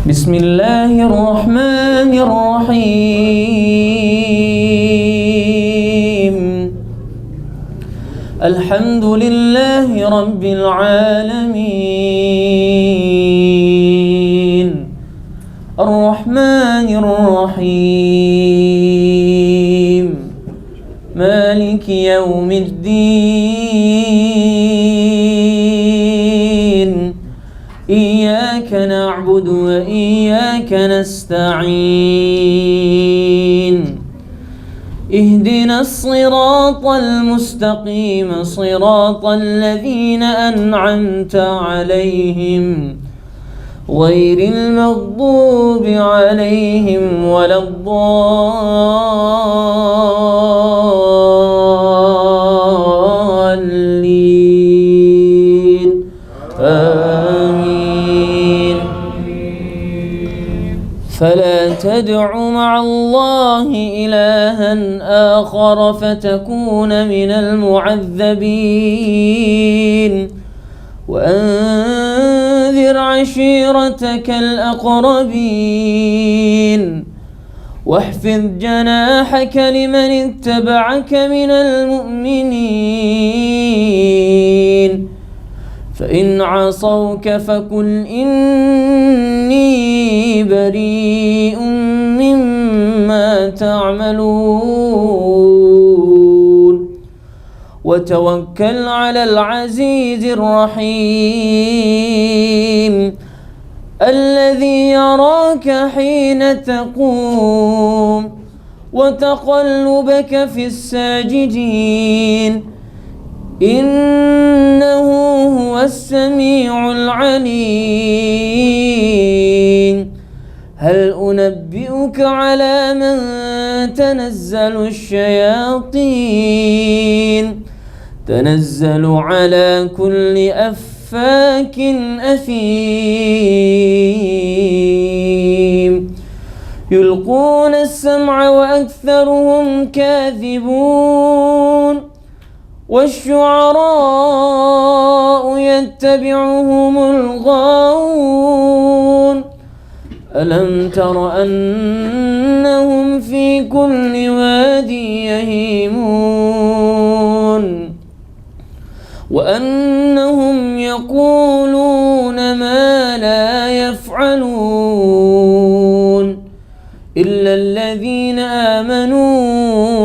بسم الله الرحمن الرحيم الحمد لله رب العالمين الرحمن الرحيم مالك يوم الدين إياك نعبد وإياك نستعين اهدنا الصراط المستقيم صراط الذين أنعمت عليهم غير المغضوب عليهم ولا الضالين آمين. فلا تدع مع الله إلها آخر فتكون من المعذبين وأنذر عشيرتك الأقربين واحفظ جناحك لمن اتبعك من المؤمنين فإن عصوك فقل إني بريء مما تعملون وتوكل على العزيز الرحيم الذي يراك حين تقوم وتقلبك في الساجدين إنه هو السميع العليم. هل أنبئك على من تنزل الشياطين تنزل على كل أفاك أثيم يلقون السمع وأكثرهم كاذبون والشعراء يتبعهم الغاوون ألم تر أنهم في كل واد يهيمون وأنهم يقولون ما لا يفعلون إلا الذين آمنوا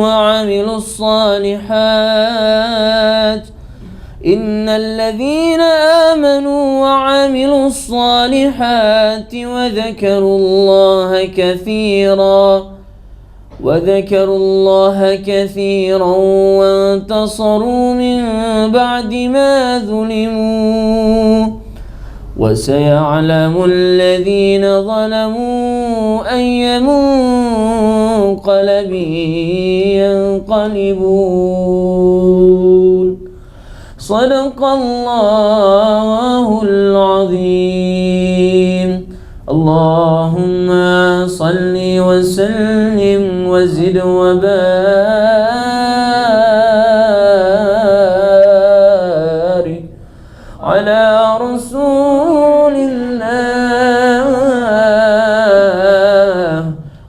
وعملوا الصالحات إن الذين آمنوا وعملوا الصالحات وذكروا الله كثيرا وانتصروا من بعد ما ظلموا وسيعلم الذين ظلموا أي منقلب ينقلبون. صدق الله العظيم. اللهم صل وسلم وزد وبارك على رسول الله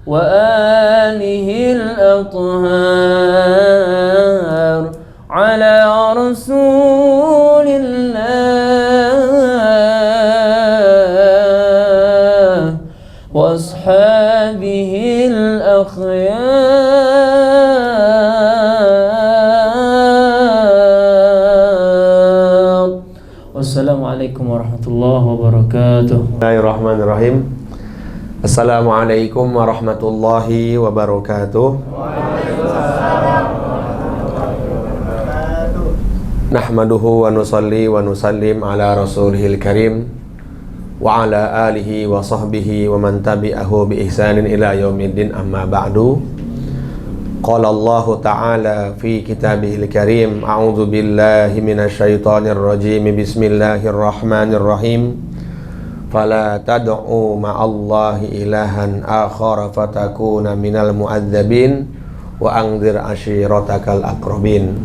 وآله الأطهار على رسول الله وأصحابه الأخيار. Wassalamualaikum warahmatullahi wabarakatuh. Bismillahirrahmanirrahim. Assalamualaikum warahmatullahi wabarakatuh. Nahmaduhu wa nusalli wa nusallim ala rasulihil karim wa ala alihi wa sahbihi wa man tabi'ahu bi ihsanin ila yaumiddin, amma ba'du. Qala Allah ta'ala fi kitabihil karim, a'udzu billahi minasyaitonir rajim, bismillahirrahmanirrahim. Fala tad'u ma'allahi ilahan akhara fatakuna minal mu'adzabin wa anzir ashiratakal aqrabin.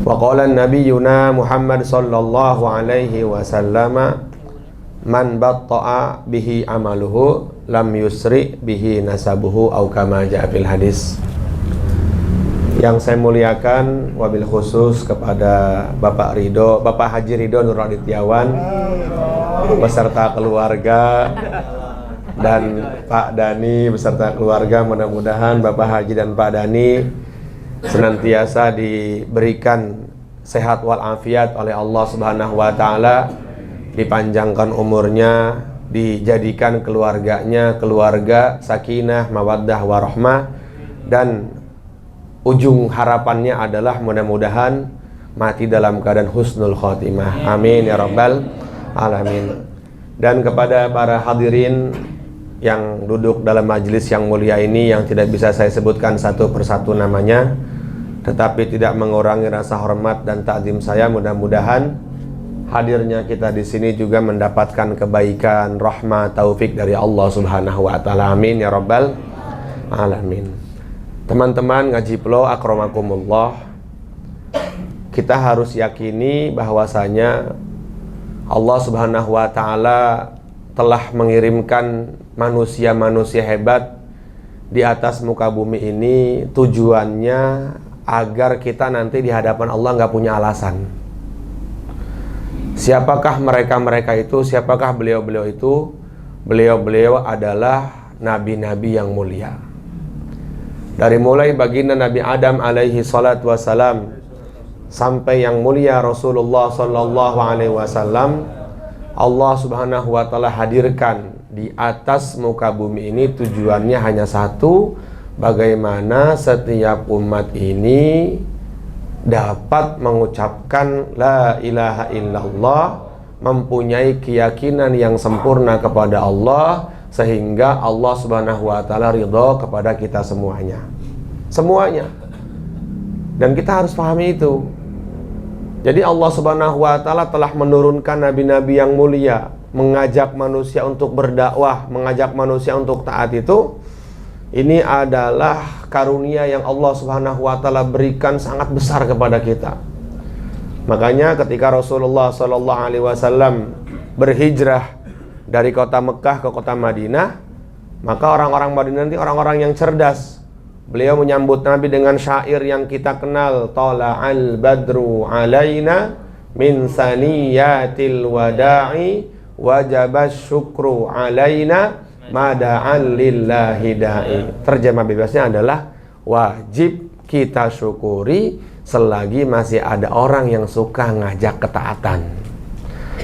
Wa qala nabiyyuna Muhammad sallallahu alaihi wasallam, man batta'a bihi amaluhu lam yusri bihi nasabuhu au kama ja'a fil hadis. Yang saya muliakan wabil khusus kepada Bapak Haji Ridho Nur Adityawan beserta keluarga, dan Pak Dani beserta keluarga. Mudah-mudahan Bapak Haji dan Pak Dani senantiasa diberikan sehat walafiat oleh Allah Subhanahu wa taala, dipanjangkan umurnya, dijadikan keluarganya keluarga sakinah, mawaddah, warahmah, dan ujung harapannya adalah mudah-mudahan mati dalam keadaan husnul khotimah. Amin ya rabbal alamin. Dan kepada para hadirin yang duduk dalam majelis yang mulia ini, yang tidak bisa saya sebutkan satu persatu namanya, tetapi tidak mengurangi rasa hormat dan takzim saya, mudah-mudahan hadirnya kita di sini juga mendapatkan kebaikan, rahmat, taufik dari Allah Subhanahu wa taala. Amin ya rabbal alamin. Teman-teman ngaji Plo akramakumullah, kita harus yakini bahwasanya Allah Subhanahu wa taala telah mengirimkan manusia-manusia hebat di atas muka bumi ini, tujuannya agar kita nanti di hadapan Allah nggak punya alasan. Siapakah mereka-mereka itu? Siapakah beliau-beliau itu? Beliau-beliau adalah nabi-nabi yang mulia. Dari mulai baginda Nabi Adam alaihi salatu wassalam sampai yang mulia Rasulullah sallallahu alaihi wasallam, Allah Subhanahu wa taala hadirkan di atas muka bumi ini tujuannya hanya satu, bagaimana setiap umat ini dapat mengucapkan la ilaha illallah, mempunyai keyakinan yang sempurna kepada Allah, sehingga Allah Subhanahu wa taala ridha kepada kita semuanya. Semuanya. Dan kita harus pahami itu. Jadi Allah Subhanahu wa taala telah menurunkan nabi-nabi yang mulia, mengajak manusia untuk berdakwah, mengajak manusia untuk taat itu. Ini adalah karunia yang Allah Subhanahu wa taala berikan sangat besar kepada kita. Makanya ketika Rasulullah sallallahu alaihi wasallam berhijrah dari kota Mekah ke kota Madinah, maka orang-orang Madinah nanti orang-orang yang cerdas. Beliau menyambut Nabi dengan syair yang kita kenal, tala'al badru alaina min saniyatil wada'i wajabas syukru alaina mada'an lillahi da'i. Terjemah bebasnya adalah wajib kita syukuri selagi masih ada orang yang suka ngajak ketaatan.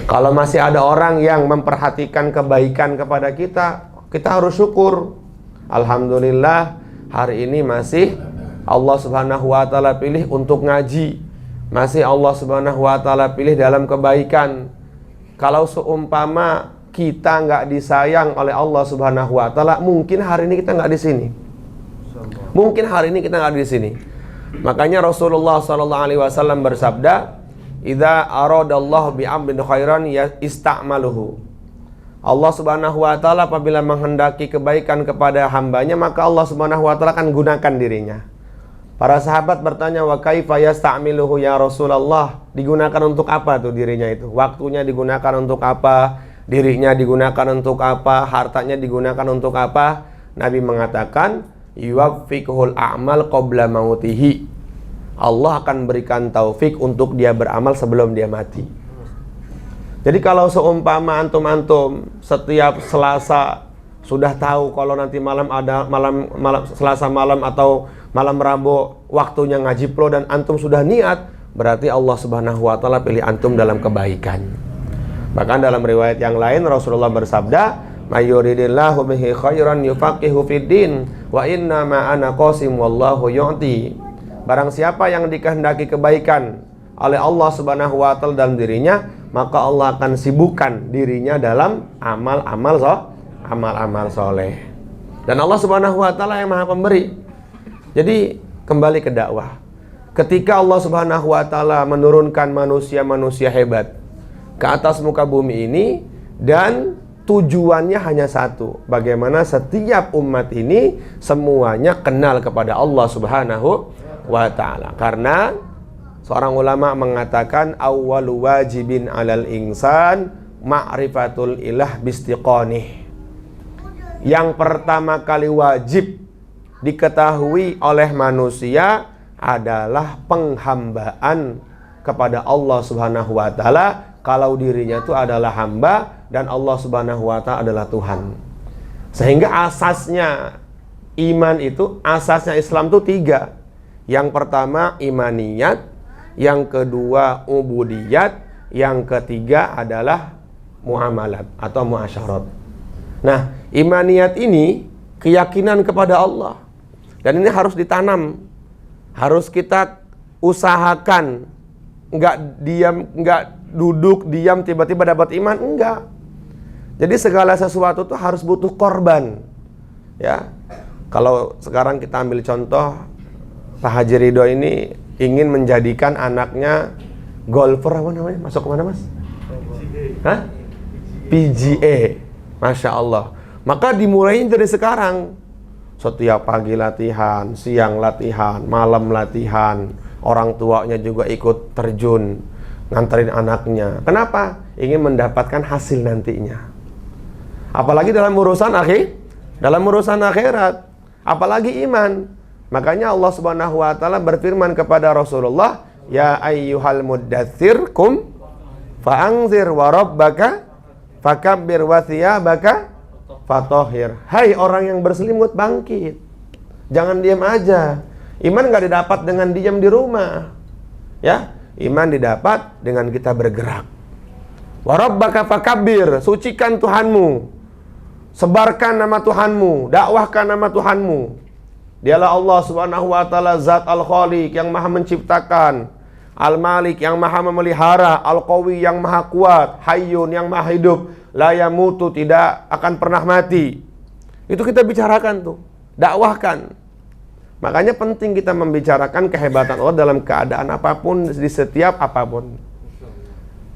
Kalau masih ada orang yang memperhatikan kebaikan kepada kita, kita harus syukur. Alhamdulillah hari ini masih Allah Subhanahu wa taala pilih untuk ngaji, masih Allah Subhanahu wa taala pilih dalam kebaikan. Kalau seumpama kita nggak disayang oleh Allah Subhanahu wa taala, mungkin hari ini kita nggak di sini. Mungkin hari ini kita nggak di sini. Makanya Rasulullah sallallahu alaihi wasallam bersabda, "Idza aradallahu bi'abdin khairan ista'maluhu." Allah Subhanahu wa taala apabila menghendaki kebaikan kepada hambanya, maka Allah Subhanahu wa taala akan gunakan dirinya. Para sahabat bertanya, "Wa kaifa yasta'miluhu ya Rasulullah?" Digunakan untuk apa tuh dirinya itu? Waktunya digunakan untuk apa? Dirinya digunakan untuk apa? Hartanya digunakan untuk apa? Nabi mengatakan, yuwaffiqhul a'mal qabla mautihi. Allah akan berikan taufik untuk dia beramal sebelum dia mati. Jadi kalau seumpama antum-antum setiap Selasa sudah tahu kalau nanti malam ada malam Selasa malam atau malam Rabu waktunya ngaji Plo dan antum sudah niat, berarti Allah Subhanahu wa taala pilih antum dalam kebaikan. Bahkan dalam riwayat yang lain Rasulullah bersabda, "Mayuridillahu bihi khairan yufaqihu fiddin wa inna ma ana qasim wallahu yu'ti." Barang siapa yang dikehendaki kebaikan oleh Allah Subhanahu wa taala dalam dirinya, maka Allah akan sibukkan dirinya dalam amal-amal soleh. Dan Allah Subhanahu wa taala yang Maha Pemberi. Jadi kembali ke dakwah. Ketika Allah Subhanahu wa taala menurunkan manusia-manusia hebat ke atas muka bumi ini, dan tujuannya hanya satu, bagaimana setiap umat ini semuanya kenal kepada Allah Subhanahu wa ta'ala. Karena seorang ulama mengatakan awwalu wajibin alal insan ma'rifatul ilah bistiqonih. Yang pertama kali wajib diketahui oleh manusia adalah penghambaan kepada Allah Subhanahu wa taala, kalau dirinya itu adalah hamba dan Allah Subhanahu wa taala adalah Tuhan. Sehingga asasnya iman itu, asasnya Islam itu 3. Yang pertama imaniyat, yang kedua ubudiyat, yang ketiga adalah muamalat atau muasyarat. Nah, imaniyat ini keyakinan kepada Allah. Dan ini harus ditanam. Harus kita usahakan. Enggak diam, enggak duduk diam tiba-tiba dapat iman, enggak. Jadi segala sesuatu itu harus butuh korban. Ya. Kalau sekarang kita ambil contoh, Pak Haji Ridho ini ingin menjadikan anaknya golfer, apa namanya? Masuk kemana, Mas? Hah? PGA. Masya Allah. Maka dimulainya dari sekarang. Setiap pagi latihan, siang latihan, malam latihan. Orang tuanya juga ikut terjun, nganterin anaknya. Kenapa? Ingin mendapatkan hasil nantinya. Apalagi dalam urusan akhirat. Apalagi iman. Makanya Allah Subhanahu wa taala berfirman kepada Rasulullah, "Ya ayyuhal muddatsir kum fa'anzir wa rabbaka fakabbir wa thiyabaka fatahhir." Hai orang yang berselimut, bangkit. Jangan diam aja. Iman gak didapat dengan diam di rumah. Ya, iman didapat dengan kita bergerak. Wa rabbaka fakabbir, sucikan Tuhanmu. Sebarkan nama Tuhanmu, dakwahkan nama Tuhanmu. Dialah Allah Subhanahu wa taala, Zat Al-Khaliq yang Maha menciptakan, Al-Malik yang Maha memelihara, Al-Qawi yang Maha kuat, Hayyun yang Maha hidup, la yamutu, tidak akan pernah mati. Itu kita bicarakan tuh, dakwahkan. Makanya penting kita membicarakan kehebatan Allah dalam keadaan apapun, di setiap apapun.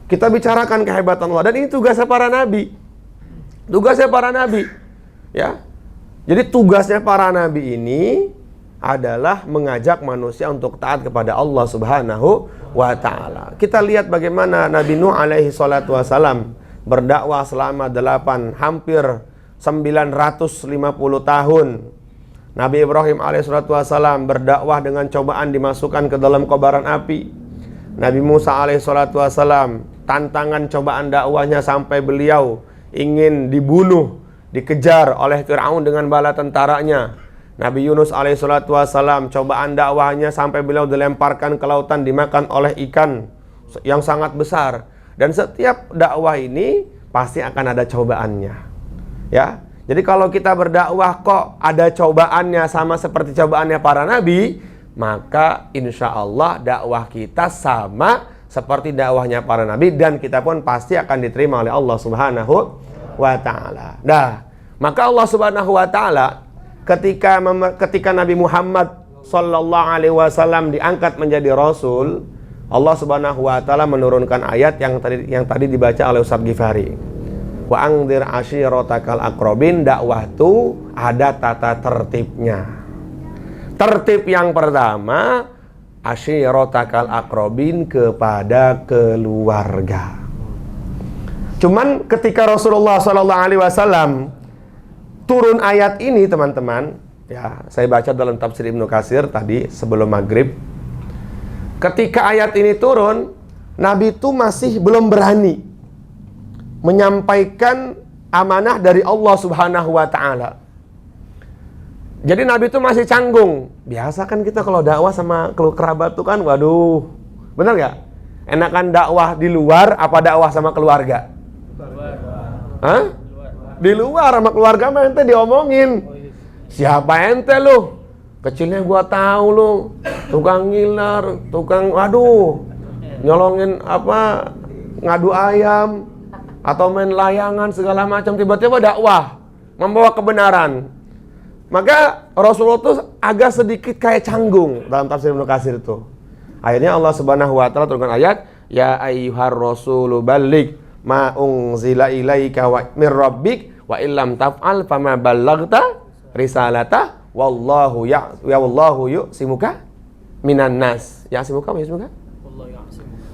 Kita bicarakan kehebatan Allah, dan ini tugasnya para nabi. Tugasnya para nabi, ya. Jadi tugasnya para nabi ini adalah mengajak manusia untuk taat kepada Allah Subhanahu wa taala. Kita lihat bagaimana Nabi Nuh alaihi salatu wasalam berdakwah selama hampir 950 tahun. Nabi Ibrahim alaihi salatu wasalam berdakwah dengan cobaan dimasukkan ke dalam kobaran api. Nabi Musa alaihi salatu wasalam, tantangan cobaan dakwahnya sampai beliau ingin dibunuh, dikejar oleh Fir'aun dengan bala tentaranya. Nabi Yunus alaihi salatu wasalam, cobaan dakwahnya sampai beliau dilemparkan ke lautan, dimakan oleh ikan yang sangat besar. Dan setiap dakwah ini pasti akan ada cobaannya. Ya. Jadi kalau kita berdakwah kok ada cobaannya sama seperti cobaannya para nabi, maka insya Allah dakwah kita sama seperti dakwahnya para nabi, dan kita pun pasti akan diterima oleh Allah Subhanahu wa ta'ala. Nah, maka Allah Subhanahu wa ta'ala ketika Nabi Muhammad sallallahu alaihi wasallam diangkat menjadi rasul, Allah Subhanahu wa ta'ala menurunkan ayat yang tadi dibaca oleh Ustaz Ghifari. Wa angdzir ashiratakal aqrabin, dakwah itu ada tata tertibnya. Tertib yang pertama, ashiratakal aqrabin, kepada keluarga. Cuman ketika Rasulullah sallallahu alaihi wasallam turun ayat ini, teman-teman, ya, saya baca dalam tafsir Ibnu Katsir tadi sebelum maghrib. Ketika ayat ini turun, Nabi itu masih belum berani menyampaikan amanah dari Allah Subhanahu wa ta'ala. Jadi Nabi itu masih canggung. Biasa kan kita kalau dakwah sama kerabat tuh kan, waduh, benar gak? Enakan dakwah di luar apa dakwah sama keluarga? Hah? Di luar sama keluarga mah ente diomongin. Siapa ente lu? Kecilnya gua tahu lu. Tukang ngiler, tukang nyolongin ngadu ayam atau main layangan segala macam, tiba-tiba dakwah membawa kebenaran. Maka Rasulullah tuh agak sedikit kayak canggung dalam tafsir Ibnu Katsir itu. Akhirnya Allah Subhanahu wa taala turunkan ayat, ya ayyuhar rasulu balligh ma unzila ilaika wa mir rabbik wa illam taf'al fama ballaghta risalata wallahu yu'simuka minan nas. Ya'simuka apa ya'simuka?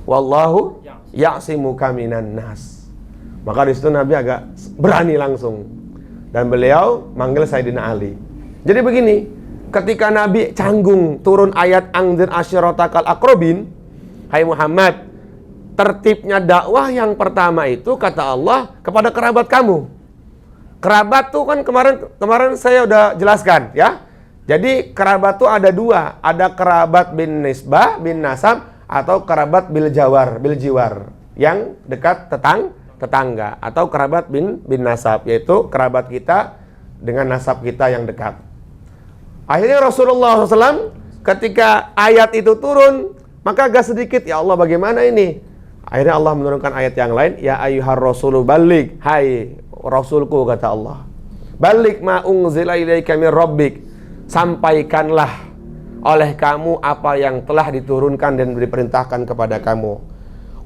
Wallahu ya'simuka minan nas. Maka di situ Nabi agak berani langsung. Dan beliau manggil Sayyidina Ali. Jadi begini, ketika Nabi canggung turun ayat Anzir asyiratakal aqrabin, hai Muhammad, tertibnya dakwah yang pertama itu kata Allah kepada kerabat kamu. Kerabat tuh kan kemarin saya udah jelaskan ya. Jadi kerabat tuh ada dua, ada kerabat bin nisbah, bin nasab, atau kerabat bil jiwar, yang dekat tetangga, atau kerabat bin nasab, yaitu kerabat kita dengan nasab kita yang dekat. Akhirnya Rasulullah SAW ketika ayat itu turun, maka agak sedikit, ya Allah bagaimana ini? Akhirnya Allah menurunkan ayat yang lain, ya ayyuhar rasulu balik, hai Rasulku kata Allah, balik ma unzila ilaika mir rabbik, sampaikanlah oleh kamu apa yang telah diturunkan dan diperintahkan kepada kamu.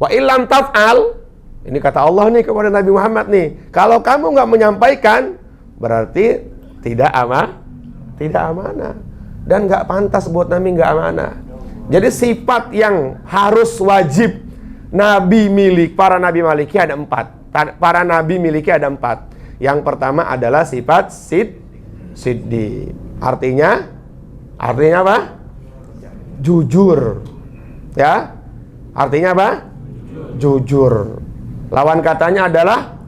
Wa illam taf'al, ini kata Allah nih kepada Nabi Muhammad nih, kalau kamu nggak menyampaikan berarti tidak amanah dan nggak pantas buat Nabi nggak amanah. Jadi sifat yang harus wajib Nabi milik, para Nabi miliki ada 4. Para Nabi miliki ada 4. Yang pertama adalah sifat siddiq. Artinya apa? Jujur. Ya. Artinya apa? Jujur. Lawan katanya adalah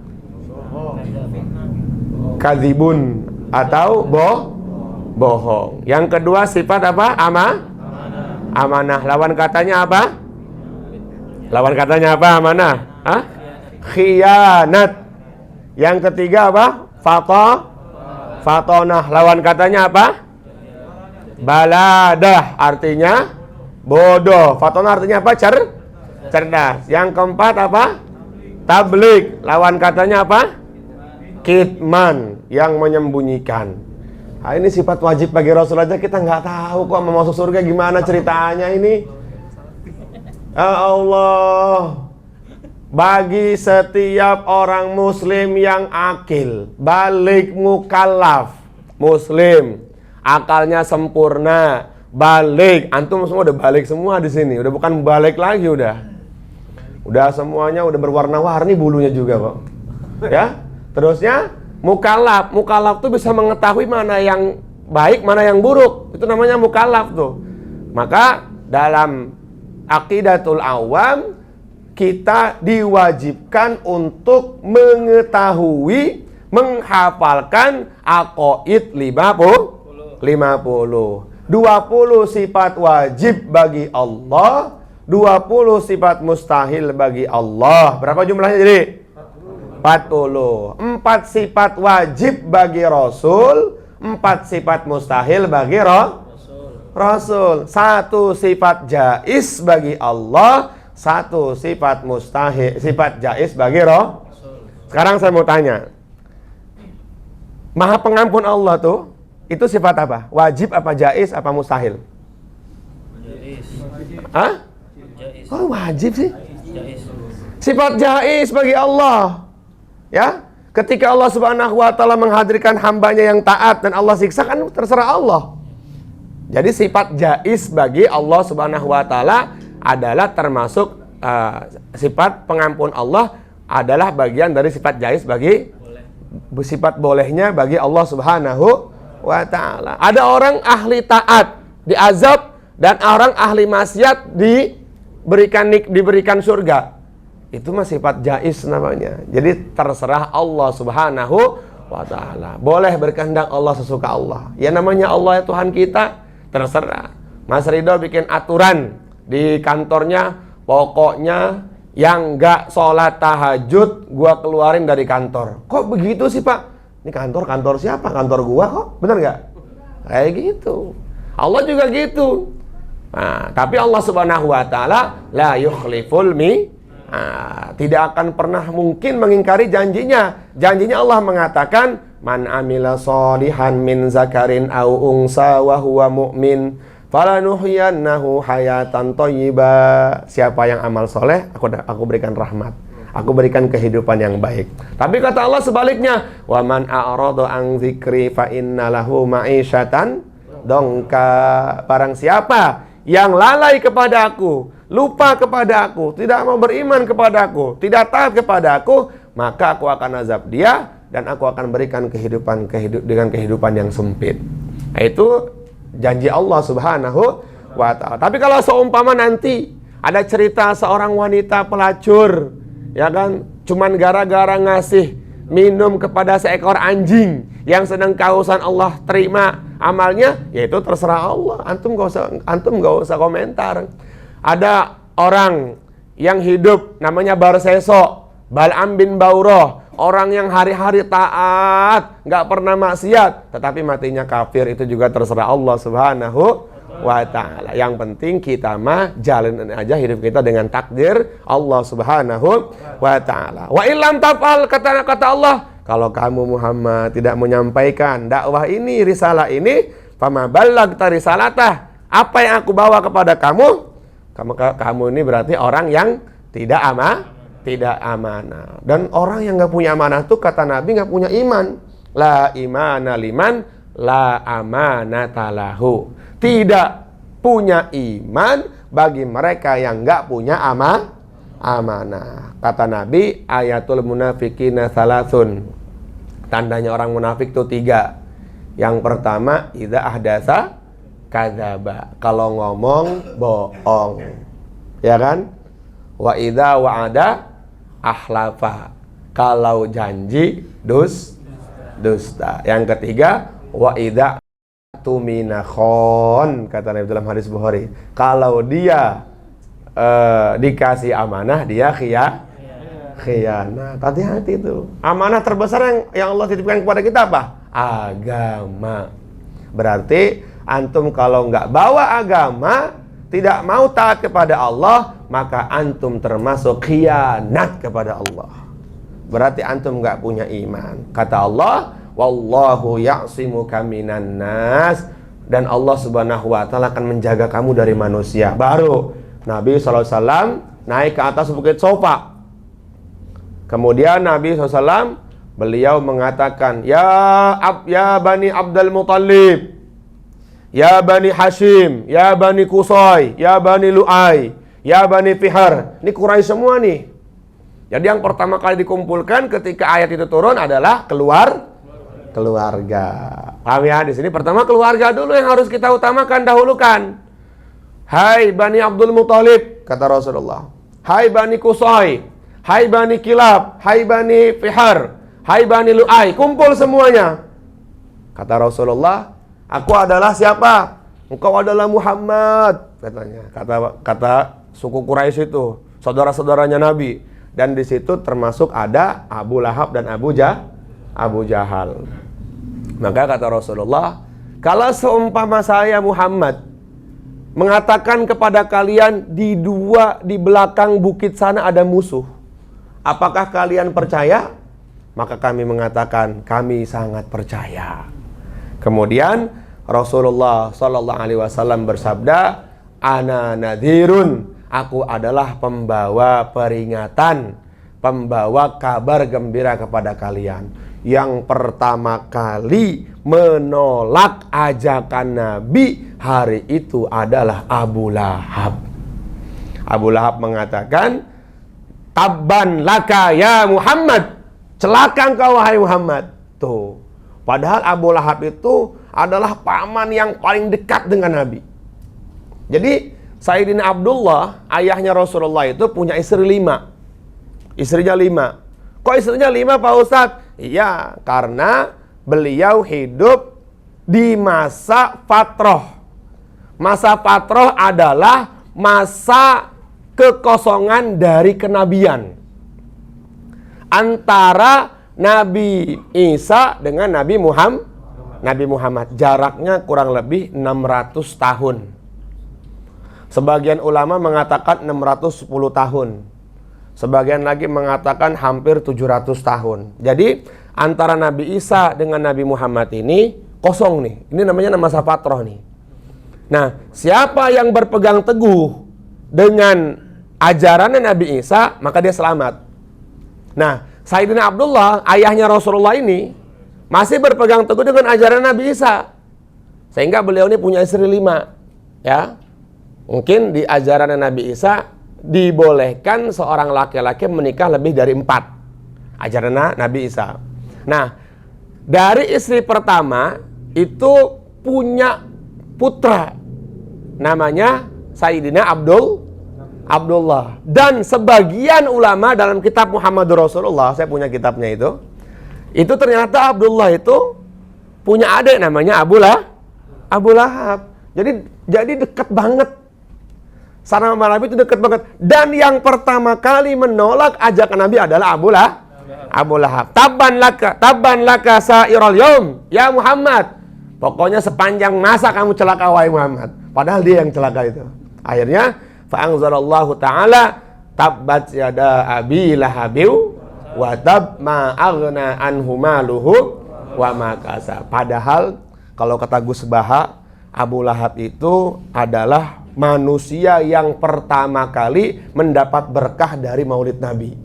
kadzibun atau bohong. Yang kedua sifat apa? Amanah. Lawan katanya apa? Amanah. Hah? Khianat. Yang ketiga apa? Fatonah. Lawan katanya apa? Baladah. Artinya bodoh. Fatonah artinya apa? Cerdas. Yang keempat apa? Tablik. Lawan katanya apa? Kitman, yang menyembunyikan. Nah, ini sifat wajib bagi Rasul aja kita nggak tahu kok mau masuk surga gimana ceritanya ini. Ya Allah, bagi setiap orang muslim yang akil, balik mukallaf, muslim, akalnya sempurna, balik. Antum semua udah balik semua di sini, udah bukan balik lagi udah semuanya udah berwarna-warni bulunya juga kok. Ya, terusnya mukallaf tuh bisa mengetahui mana yang baik, mana yang buruk. Itu namanya mukallaf tuh. Maka dalam aqidatul awam kita diwajibkan untuk mengetahui, menghafalkan aqaid 50. 20 sifat wajib bagi Allah, 20 sifat mustahil bagi Allah. Berapa jumlahnya jadi? 40. 4 sifat wajib bagi Rasul, 4 sifat mustahil bagi Rasul. 1 sifat jaiz bagi Allah, 1 sifat mustahil, sifat jaiz bagi Rasul. Sekarang saya mau tanya, Maha Pengampun Allah tuh itu sifat apa? Wajib apa jaiz apa mustahil? Jaiz. Hah? Jaiz. Oh, wajib sih. Jaiz. Sifat jaiz bagi Allah. Ya, ketika Allah Subhanahu wa taala menghadirkan hambanya yang taat dan Allah siksa kan terserah Allah. Jadi sifat jaiz bagi Allah Subhanahu wa taala adalah termasuk sifat pengampun Allah adalah bagian dari sifat jaiz bagi sifat bolehnya bagi Allah Subhanahu wa taala. Ada orang ahli taat diazab dan orang ahli maksiat diberikan surga. Itu mah sifat jaiz namanya. Jadi terserah Allah Subhanahu wa taala. Boleh berkehendak Allah sesuka Allah. Ya namanya Allah ya Tuhan kita, terserah. Mas Ridho bikin aturan di kantornya, pokoknya yang nggak sholat tahajud gua keluarin dari kantor. Kok begitu sih Pak? Ini kantor siapa? Kantor gua kok, bener nggak? Kayak gitu. Allah juga gitu. Nah, tapi Allah Subhanahu wa taala la yukhliful tidak akan pernah mungkin mengingkari janjinya. Janjinya Allah mengatakan, man amila sholihan min zakarin au unsa wa huwa mu'min falanuhyiyannahu hayatan thayyibah. Siapa yang amal soleh, aku berikan rahmat, aku berikan kehidupan yang baik. Tapi kata Allah sebaliknya, wa man a'rada an dzikri fa innalahu ma'isyatan dongka. Barang siapa yang lalai kepada aku, lupa kepada aku, tidak mau beriman kepada aku, tidak taat kepada aku, maka aku akan azab dia dan aku akan berikan dengan kehidupan yang sempit. Nah, itu janji Allah Subhanahu wa ta'ala. Tapi kalau seumpama nanti ada cerita seorang wanita pelacur, ya kan, cuman gara-gara ngasih minum kepada seekor anjing yang sedang kehausan, Allah terima amalnya, yaitu terserah Allah. Antum gak usah komentar. Ada orang yang hidup namanya Barseso, Bal'am bin Bauroh, orang yang hari-hari taat, gak pernah maksiat, tetapi matinya kafir, itu juga terserah Allah Subhanahu wa ta'ala. Yang penting kita mah jalanin aja hidup kita dengan takdir Allah Subhanahu wa ta'ala. Wa illam taf'al, kata Allah, kalau kamu Muhammad tidak menyampaikan dakwah ini, risalah ini, fama ballagta risalatah, apa yang aku bawa kepada kamu ini berarti orang yang tidak amanah. Dan orang yang gak punya amanah itu, kata Nabi, gak punya iman. La imana liman la amanata lahu. Tidak punya iman bagi mereka yang gak punya amanah. Kata Nabi, ayatul munafikina salasun. Tandanya orang munafik itu 3. Yang pertama, idza ahdasa kadzaba. Kalau ngomong bohong, ya kan? Wa idza wa'ada ahlafa. Kalau janji dusta. Yang ketiga, wa idza tumina khon, kata Nabi dalam hadis Bukhari. Kalau dia dikasih amanah, dia khianat. Hati-hati itu. Amanah terbesar yang Allah titipkan kepada kita apa? Agama. Berarti antum kalau nggak bawa agama, tidak mau taat kepada Allah, maka antum termasuk khianat kepada Allah. Berarti antum nggak punya iman. Kata Allah, wallahu ya'simuka minan nas, dan Allah Subhanahu wa ta'ala akan menjaga kamu dari manusia. Baru Nabi SAW naik ke atas bukit Sofa. Kemudian Nabi SAW beliau mengatakan, ya Bani Abdul Muttalib, ya Bani Hashim, ya Bani Qusay, ya Bani Lu'ay, ya Bani Fihar. Ini Quraisy semua nih. Jadi yang pertama kali dikumpulkan ketika ayat itu turun adalah keluarga. Paham ya? Di sini pertama keluarga dulu yang harus kita utamakan, dahulukan. Hai Bani Abdul Muttalib, kata Rasulullah. Hai Bani Qusay, hai Bani Kilab, hai Bani Fihar, hai Bani Lu'ay, kumpul semuanya. Kata Rasulullah, aku adalah siapa? Engkau adalah Muhammad, katanya. Kata suku Quraisy itu, saudara-saudaranya Nabi. Dan di situ termasuk ada Abu Lahab dan Abu Jahal. Maka kata Rasulullah, kalau seumpama saya Muhammad mengatakan kepada kalian di belakang bukit sana ada musuh, apakah kalian percaya? Maka kami mengatakan kami sangat percaya. Kemudian Rasulullah Sallallahu Alaihi Wasallam bersabda, ana nadhirun, aku adalah pembawa peringatan, pembawa kabar gembira kepada kalian. Yang pertama kali menolak ajakan Nabi hari itu adalah Abu Lahab. Abu Lahab mengatakan, tabban laka ya Muhammad, celaka engkau wahai Muhammad. Tuh. Padahal Abu Lahab itu adalah paman yang paling dekat dengan Nabi. Jadi Sayyidina Abdullah, ayahnya Rasulullah itu punya istri 5. Istrinya 5. Kok istrinya 5 Pak Ustadz? Iya, karena beliau hidup di masa fatroh. Masa fatroh adalah masa kekosongan dari kenabian antara Nabi Isa dengan Nabi Muhammad. Jaraknya kurang lebih 600 tahun. Sebagian ulama mengatakan 610 tahun. Sebagian lagi mengatakan hampir 700 tahun. Jadi antara Nabi Isa dengan Nabi Muhammad ini kosong nih. Ini namanya masa fatroh nih. Nah, siapa yang berpegang teguh dengan ajaran Nabi Isa, maka dia selamat. Nah, Sayyidina Abdullah, ayahnya Rasulullah ini masih berpegang teguh dengan ajaran Nabi Isa. Sehingga beliau ini punya istri 5. Ya. Mungkin di ajaran Nabi Isa dibolehkan seorang laki-laki menikah lebih dari 4. ajaran Nabi Isa. Nah, dari istri pertama itu punya putra namanya Sayyidina Abdullah. Dan sebagian ulama dalam kitab Muhammadur Rasulullah, saya punya kitabnya itu ternyata Abdullah itu punya adik namanya Abu Lahab. Jadi dekat banget. Sama Nabi itu dekat banget. Dan yang pertama kali menolak ajakan Nabi adalah Abu Lahab. Tabban laka sa'iral yaum ya Muhammad. Pokoknya sepanjang masa kamu celaka wahai Muhammad. Padahal dia yang celaka itu. Akhirnya fa'anzalallahu ta'ala tabbat yada abi lahabiu wa tab ma aghna anhu maluhu wa ma kasab. Padahal kalau kata Gus Baha, Abu Lahab itu adalah manusia yang pertama kali mendapat berkah dari maulid Nabi.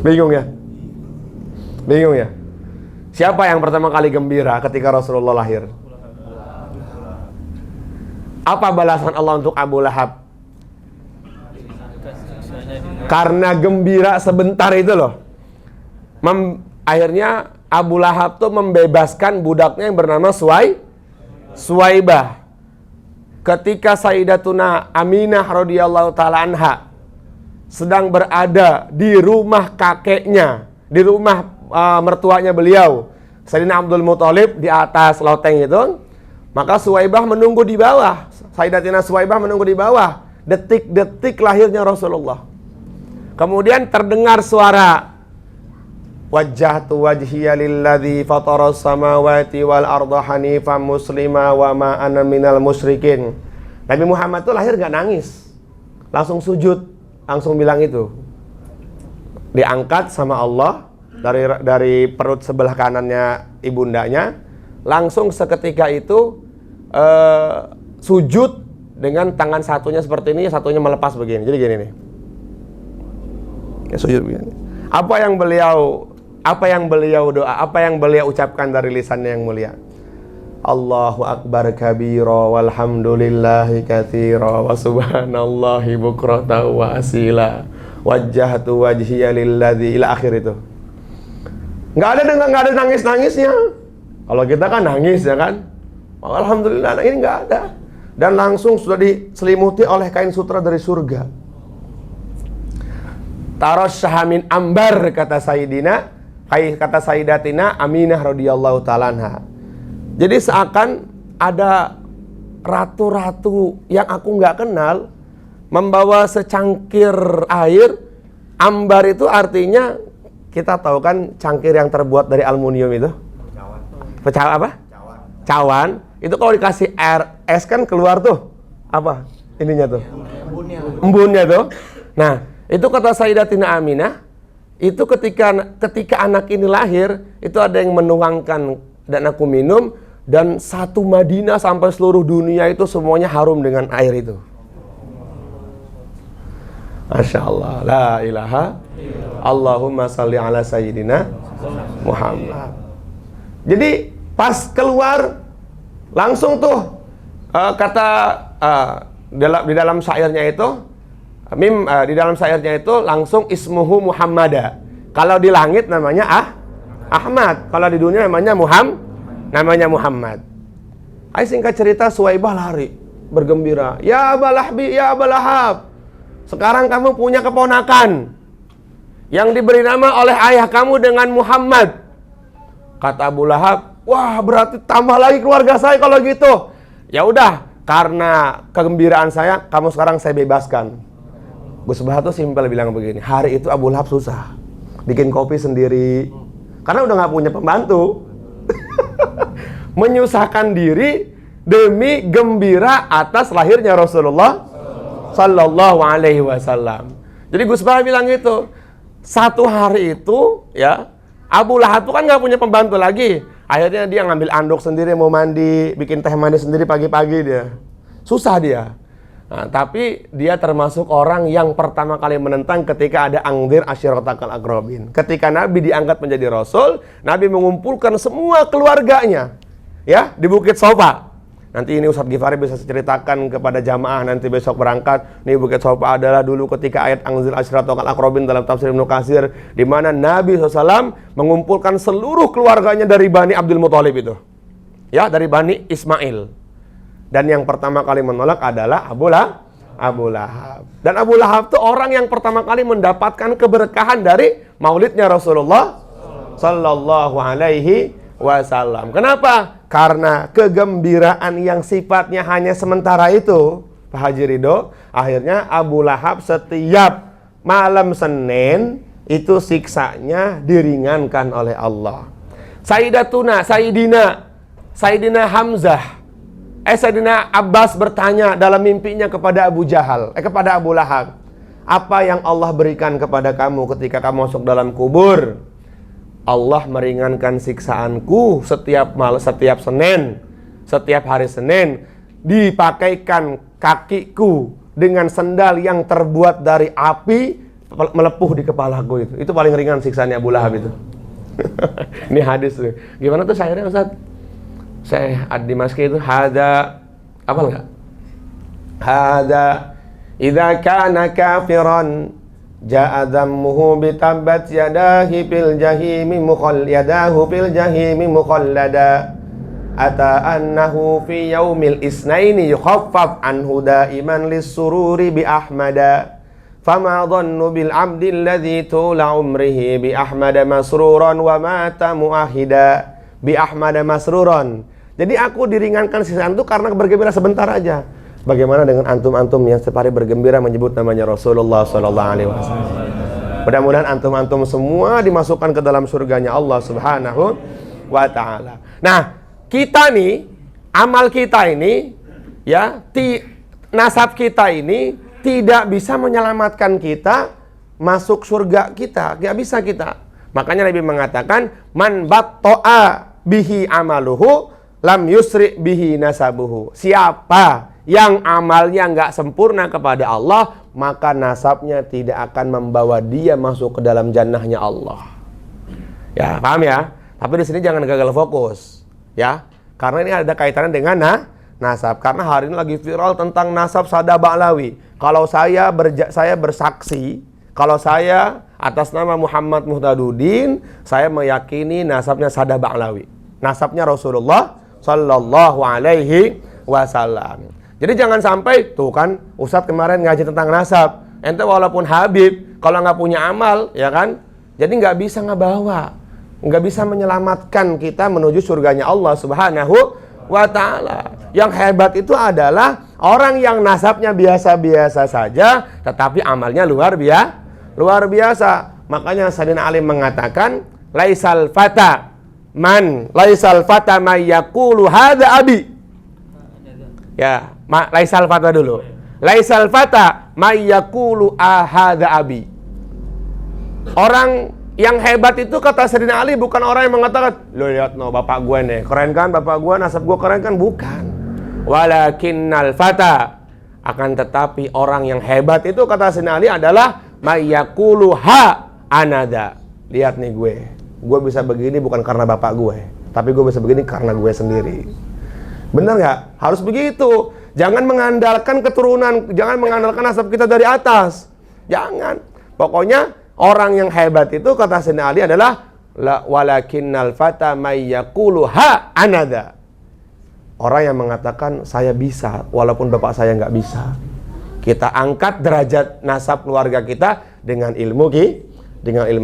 Bingung ya? Bingung ya? Siapa yang pertama kali gembira ketika Rasulullah lahir? Apa balasan Allah untuk Abu Lahab? Karena gembira sebentar itu loh. Akhirnya Abu Lahab tuh membebaskan budaknya yang bernama Suwaibah. Ketika Sayyidatuna Aminah radhiyallahu ta'ala anha sedang berada di rumah kakeknya, di rumah mertuanya beliau, Sayyidina Abdul Muthalib di atas loteng itu, maka Suwaibah menunggu di bawah. Sayyidatina Suwaibah menunggu di bawah detik-detik lahirnya Rasulullah. Kemudian terdengar suara, wajjahtu wajhiya lilladzi fataras samawati wal arda hanifan muslima wa ma ana minal musyrikin. Nabi Muhammad itu lahir gak nangis, langsung sujud, langsung bilang itu. Diangkat sama Allah dari perut sebelah kanannya ibundanya, langsung seketika itu sujud dengan tangan satunya seperti ini, satunya melepas begini. Jadi gini nih. Ya, sujud begini. Apa yang beliau doa, apa yang beliau ucapkan dari lisannya yang mulia? Allahu akbar kabira walhamdulillahi katsira wa subhanallahi bukrata wa asila wajjahtu wajhiya lilladzi ila akhir itu. Enggak ada nangis-nangisnya. Kalau kita kan nangis ya kan? Alhamdulillah, ini enggak ada. Dan langsung sudah diselimuti oleh kain sutra dari surga. Taros syahamin ambar, kata Sayyidatina Aminah radhiyallahu ta'ala anha. Jadi seakan ada ratu-ratu yang aku nggak kenal membawa secangkir air. Ambar itu artinya, kita tahu kan cangkir yang terbuat dari aluminium itu. Pecah apa? Cawan. Itu kalau dikasih air es kan keluar tuh apa? Ininya tuh. Embunnya tuh. Nah, itu kata Sayyidatina Aminah, itu ketika anak ini lahir, itu ada yang menuangkan dan aku minum, dan satu Madinah sampai seluruh dunia itu semuanya harum dengan air itu. Masya Allah, la ilaha Allahumma salli ala Sayyidina Muhammad. Jadi pas keluar langsung tuh di dalam syairnya itu di dalam syairnya itu langsung ismuhu Muhammada. Kalau di langit namanya Ahmad, kalau di dunia namanya Muhammad. Ayo singkat cerita, Suwaibah lari bergembira. Ya Abu Lahab, sekarang kamu punya keponakan yang diberi nama oleh ayah kamu dengan Muhammad. Kata Abu Lahab, wah berarti tambah lagi keluarga saya kalau gitu. Ya udah, karena kegembiraan saya, kamu sekarang saya bebaskan. Gus Baha tuh simpel bilang begini, hari itu Abu Lahab susah, bikin kopi sendiri, karena udah gak punya pembantu. Menyusahkan diri demi gembira atas lahirnya Rasulullah Sallallahu Alaihi Wasallam. Jadi Gus Baha bilang gitu, satu hari itu ya, Abu Lahab tuh kan gak punya pembantu lagi. Akhirnya dia ngambil anduk sendiri, mau mandi, bikin teh manis sendiri pagi-pagi dia. Susah dia. Nah, tapi dia termasuk orang yang pertama kali menentang ketika ada angdir asyiratakal aqrabin. Ketika Nabi diangkat menjadi Rasul, Nabi mengumpulkan semua keluarganya ya di Bukit Sofa. Nanti ini Ustadz Ghifari bisa ceritakan kepada jamaah nanti besok berangkat. Nih Bukit Sofa adalah dulu ketika ayat Anzil Ashiratul Aqrabin dalam tafsir Ibnu Katsir, di mana Nabi SAW mengumpulkan seluruh keluarganya dari Bani Abdul Muthalib itu. Ya, dari Bani Ismail. Dan yang pertama kali menolak adalah Abu Lahab. Dan Abu Lahab itu orang yang pertama kali mendapatkan keberkahan dari maulidnya Rasulullah Sallallahu Alaihi Wasallam. Kenapa? Karena kegembiraan yang sifatnya hanya sementara itu, Pak Haji Ridho, akhirnya Abu Lahab setiap malam Senin itu siksanya diringankan oleh Allah. Sayyidina Hamzah, Sayyidina Abbas bertanya dalam mimpinya kepada kepada Abu Lahab, apa yang Allah berikan kepada kamu ketika kamu masuk dalam kubur? Allah meringankan siksaanku setiap Senin, setiap hari Senin, dipakaikan kakiku dengan sendal yang terbuat dari api melepuh di kepalaku itu. Itu paling ringan siksaannya Abu Lahab itu. Ini hadis tuh. Gimana tuh syairnya Ustaz? Saya Ad-Dimaski itu hada apa enggak? Hada idza kana kafiran ja'a dhammuhu bitabbat yadahi fil jahimi mukhallada ata annahu fi yaumil isnaini yukhaffaf anhu daiman lis-sururi bi ahmada fama dhannu bil abdi alladhi tula umrihi bi ahmada masruran wa mata muahida bi ahmada masruran. Jadi aku diringankan siksaan itu karena bergembira sebentar aja. Bagaimana dengan antum-antum yang setiap hari bergembira menyebut namanya Rasulullah SAW? Mudah-mudahan antum-antum semua dimasukkan ke dalam surganya Allah Subhanahu wa Ta'ala. Nah, kita nih, amal kita ini, ya, nasab kita ini tidak bisa menyelamatkan kita masuk surga kita. Tidak bisa kita. Makanya Nabi mengatakan, man batta'a bihi amaluhu lam yusri bihi nasabuhu. Siapa yang amalnya nggak sempurna kepada Allah, maka nasabnya tidak akan membawa dia masuk ke dalam jannahnya Allah. Ya, paham ya? Tapi di sini jangan gagal fokus, ya. Karena ini ada kaitannya dengan nasab. Karena hari ini lagi viral tentang nasab Sada Ba'lawi. Kalau saya bersaksi, kalau saya atas nama Muhammad Muhtaduddin, saya meyakini nasabnya Sada Ba'lawi. Nasabnya Rasulullah Sallallahu Alaihi Wasallam. Jadi jangan sampai, tuh kan Ustadz kemarin ngaji tentang nasab, ente walaupun Habib, kalau nggak punya amal, ya kan, jadi nggak bisa ngebawa, nggak bisa menyelamatkan kita menuju surganya Allah Subhanahu wa Ta'ala. Yang hebat itu adalah orang yang nasabnya biasa-biasa saja, tetapi amalnya luar biasa. Makanya Sayyidina Ali mengatakan, laisal fata man yaqulu hadza abi. Ya, laisal fata dulu. Laisal fata may yaqulu ahadza abi. Orang yang hebat itu kata Sayyidina Ali bukan orang yang mengatakan, "Lo lihat no bapak gue nih, keren kan bapak gue, nasab gue keren kan?" Bukan. Walakinnal fata, akan tetapi orang yang hebat itu kata Sayyidina Ali adalah may yaqulu ha anada. Lihat nih gue bisa begini bukan karena bapak gue, tapi gue bisa begini karena gue sendiri. Benar nggak? Harus begitu. Jangan mengandalkan keturunan, jangan mengandalkan nasab kita dari atas. Jangan. Pokoknya orang yang hebat itu kata Sayyidina Ali adalah walakinnal fata may yaqulu ha anada. Orang yang mengatakan saya bisa walaupun bapak saya nggak bisa. Kita angkat derajat nasab keluarga kita dengan ilmu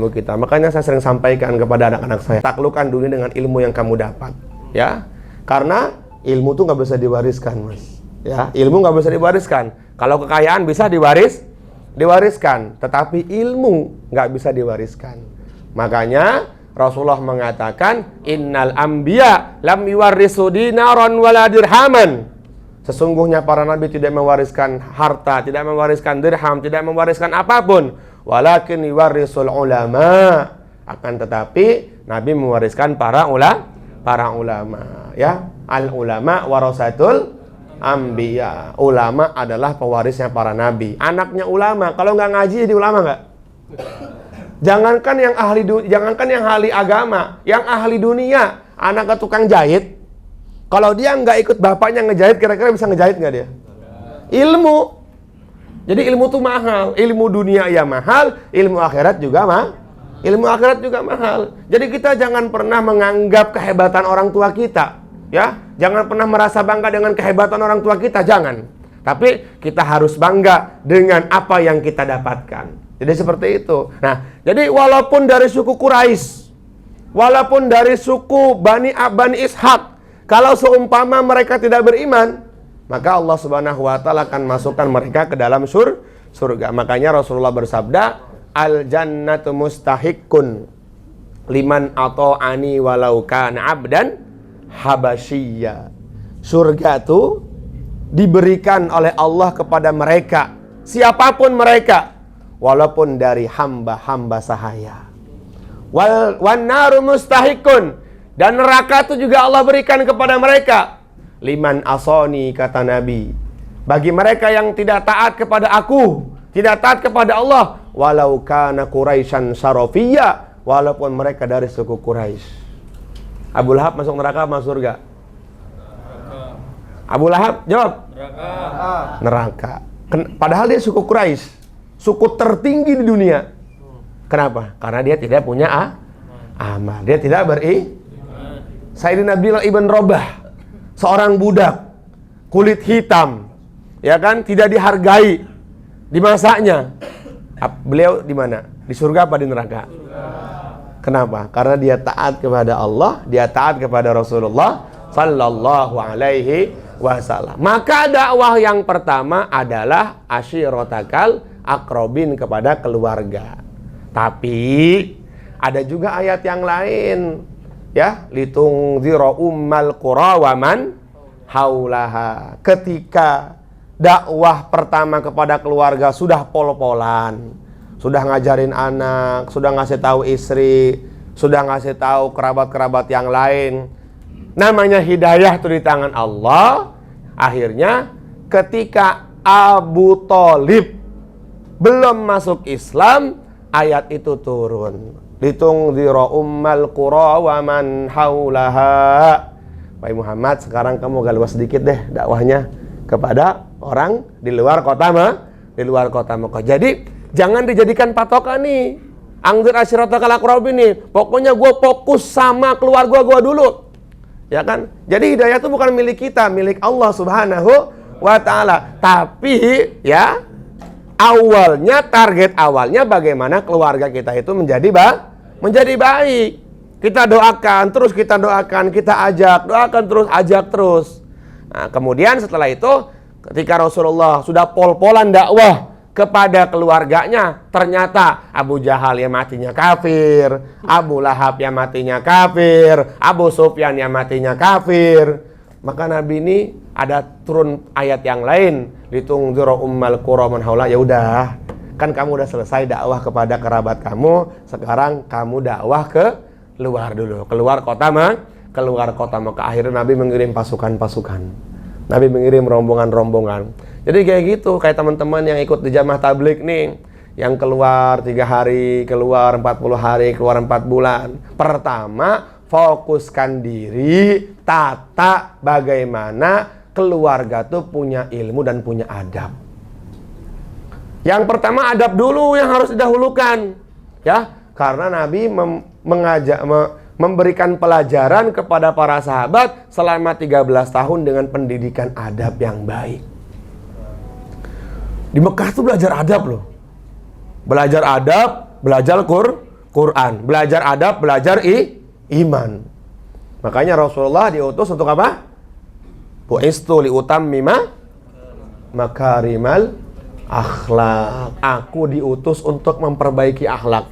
kita. Makanya saya sering sampaikan kepada anak-anak saya, taklukkan dunia dengan ilmu yang kamu dapat, ya. Karena ilmu tuh nggak bisa diwariskan, mas. Ya, ilmu nggak bisa diwariskan. Kalau kekayaan bisa diwariskan, tetapi ilmu nggak bisa diwariskan. Makanya Rasulullah mengatakan, innal anbiya lam yuwarrisu dinaran wala dirhaman. Sesungguhnya para nabi tidak mewariskan harta, tidak mewariskan dirham, tidak mewariskan apapun. Walakin yuwarrisul ulama. Akan tetapi nabi mewariskan para ulama, ya. Al ulama warasatul anbiya. Ulama adalah pewarisnya para nabi. Anaknya ulama, kalau nggak ngaji jadi ulama nggak? Jangankan yang ahli agama, yang ahli dunia, anak tukang jahit, Kalau dia nggak ikut bapaknya ngejahit, kira-kira bisa ngejahit nggak dia? Ilmu. Jadi ilmu tuh mahal. Ilmu dunia ya mahal, ilmu akhirat juga mahal. Jadi kita jangan pernah menganggap kehebatan orang tua kita, ya. Jangan pernah merasa bangga dengan kehebatan orang tua kita, jangan. Tapi kita harus bangga dengan apa yang kita dapatkan. Jadi seperti itu. Nah, jadi walaupun dari suku Quraisy, walaupun dari suku Bani Ishaq, kalau seumpama mereka tidak beriman, maka Allah Subhanahu wa taala akan masukkan mereka ke dalam surga. Makanya Rasulullah bersabda, al jannatu mustahiqqun liman ata'ani walau kana 'abdan habasyiyya. Surga itu diberikan oleh Allah kepada mereka, siapapun mereka, walaupun dari hamba-hamba sahaya. Wan naru mustahiqqun, dan neraka itu juga Allah berikan kepada mereka. Liman asoni, kata Nabi, bagi mereka yang tidak taat kepada aku, tidak taat kepada Allah, walau kana Quraisyan sarafiyya, walaupun mereka dari suku Quraisy. Abu Lahab masuk neraka masuk surga? Abu Lahab jawab neraka. Padahal dia suku Quraisy, suku tertinggi di dunia. Kenapa? Karena dia tidak punya amal, dia tidak Sayyidina Bilal ibn Rabah, seorang budak kulit hitam, ya kan, tidak dihargai di masanya. Beliau di mana? Di surga apa di neraka? Kenapa? Karena dia taat kepada Allah, dia taat kepada Rasulullah sallallahu alaihi wasallam. Maka dakwah yang pertama adalah asyiratakal aqrabin, kepada keluarga. Tapi ada juga ayat yang lain, ya, litungzira ummal qura wa man haulaha. Ketika dakwah pertama kepada keluarga sudah pol-polan, sudah ngajarin anak, sudah ngasih tahu istri, sudah ngasih tahu kerabat-kerabat yang lain, namanya hidayah itu di tangan Allah. Akhirnya ketika Abu Thalib belum masuk Islam, ayat itu turun, litungzira ummal qura wa man haulaha. Pak Muhammad, sekarang kamu agak luas sedikit deh dakwahnya kepada orang di luar kota Mekah. Jadi jangan dijadikan patokan nih, angzir asyiratakal aqrabin nih, pokoknya gue fokus sama keluarga gue dulu, ya kan? Jadi hidayah itu bukan milik kita, milik Allah Subhanahu wa taala. Tapi ya, awalnya, target awalnya bagaimana keluarga kita itu menjadi baik. Kita doakan, terus kita doakan, kita ajak, doakan terus, ajak terus. Nah, kemudian setelah itu, ketika Rasulullah sudah pol-polan dakwah kepada keluarganya, ternyata Abu Jahal yang matinya kafir, Abu Lahab yang matinya kafir, Abu Sufyan yang matinya kafir. Maka Nabi ini ada turun ayat yang lain, litungzira ummal qura man haula. Ya udah, kan kamu udah selesai dakwah kepada kerabat kamu, sekarang kamu dakwah ke luar dulu, keluar kota Mekah. Akhirnya Nabi mengirim pasukan-pasukan, Nabi mengirim rombongan-rombongan. Jadi kayak gitu, kayak teman-teman yang ikut di jamaah tablik nih, yang keluar 3 hari, keluar 40 hari, keluar 4 bulan. Pertama, fokuskan diri, tata bagaimana keluarga tuh punya ilmu dan punya adab. Yang pertama, adab dulu yang harus didahulukan, ya, karena Nabi memberikan pelajaran kepada para sahabat selama 13 tahun dengan pendidikan adab yang baik. Di Mekah tuh belajar adab loh. Belajar adab, belajar Quran, belajar adab, belajar iman. Makanya Rasulullah diutus untuk apa? Bu'istu liutammima makarimal akhlak. Aku diutus untuk memperbaiki akhlak.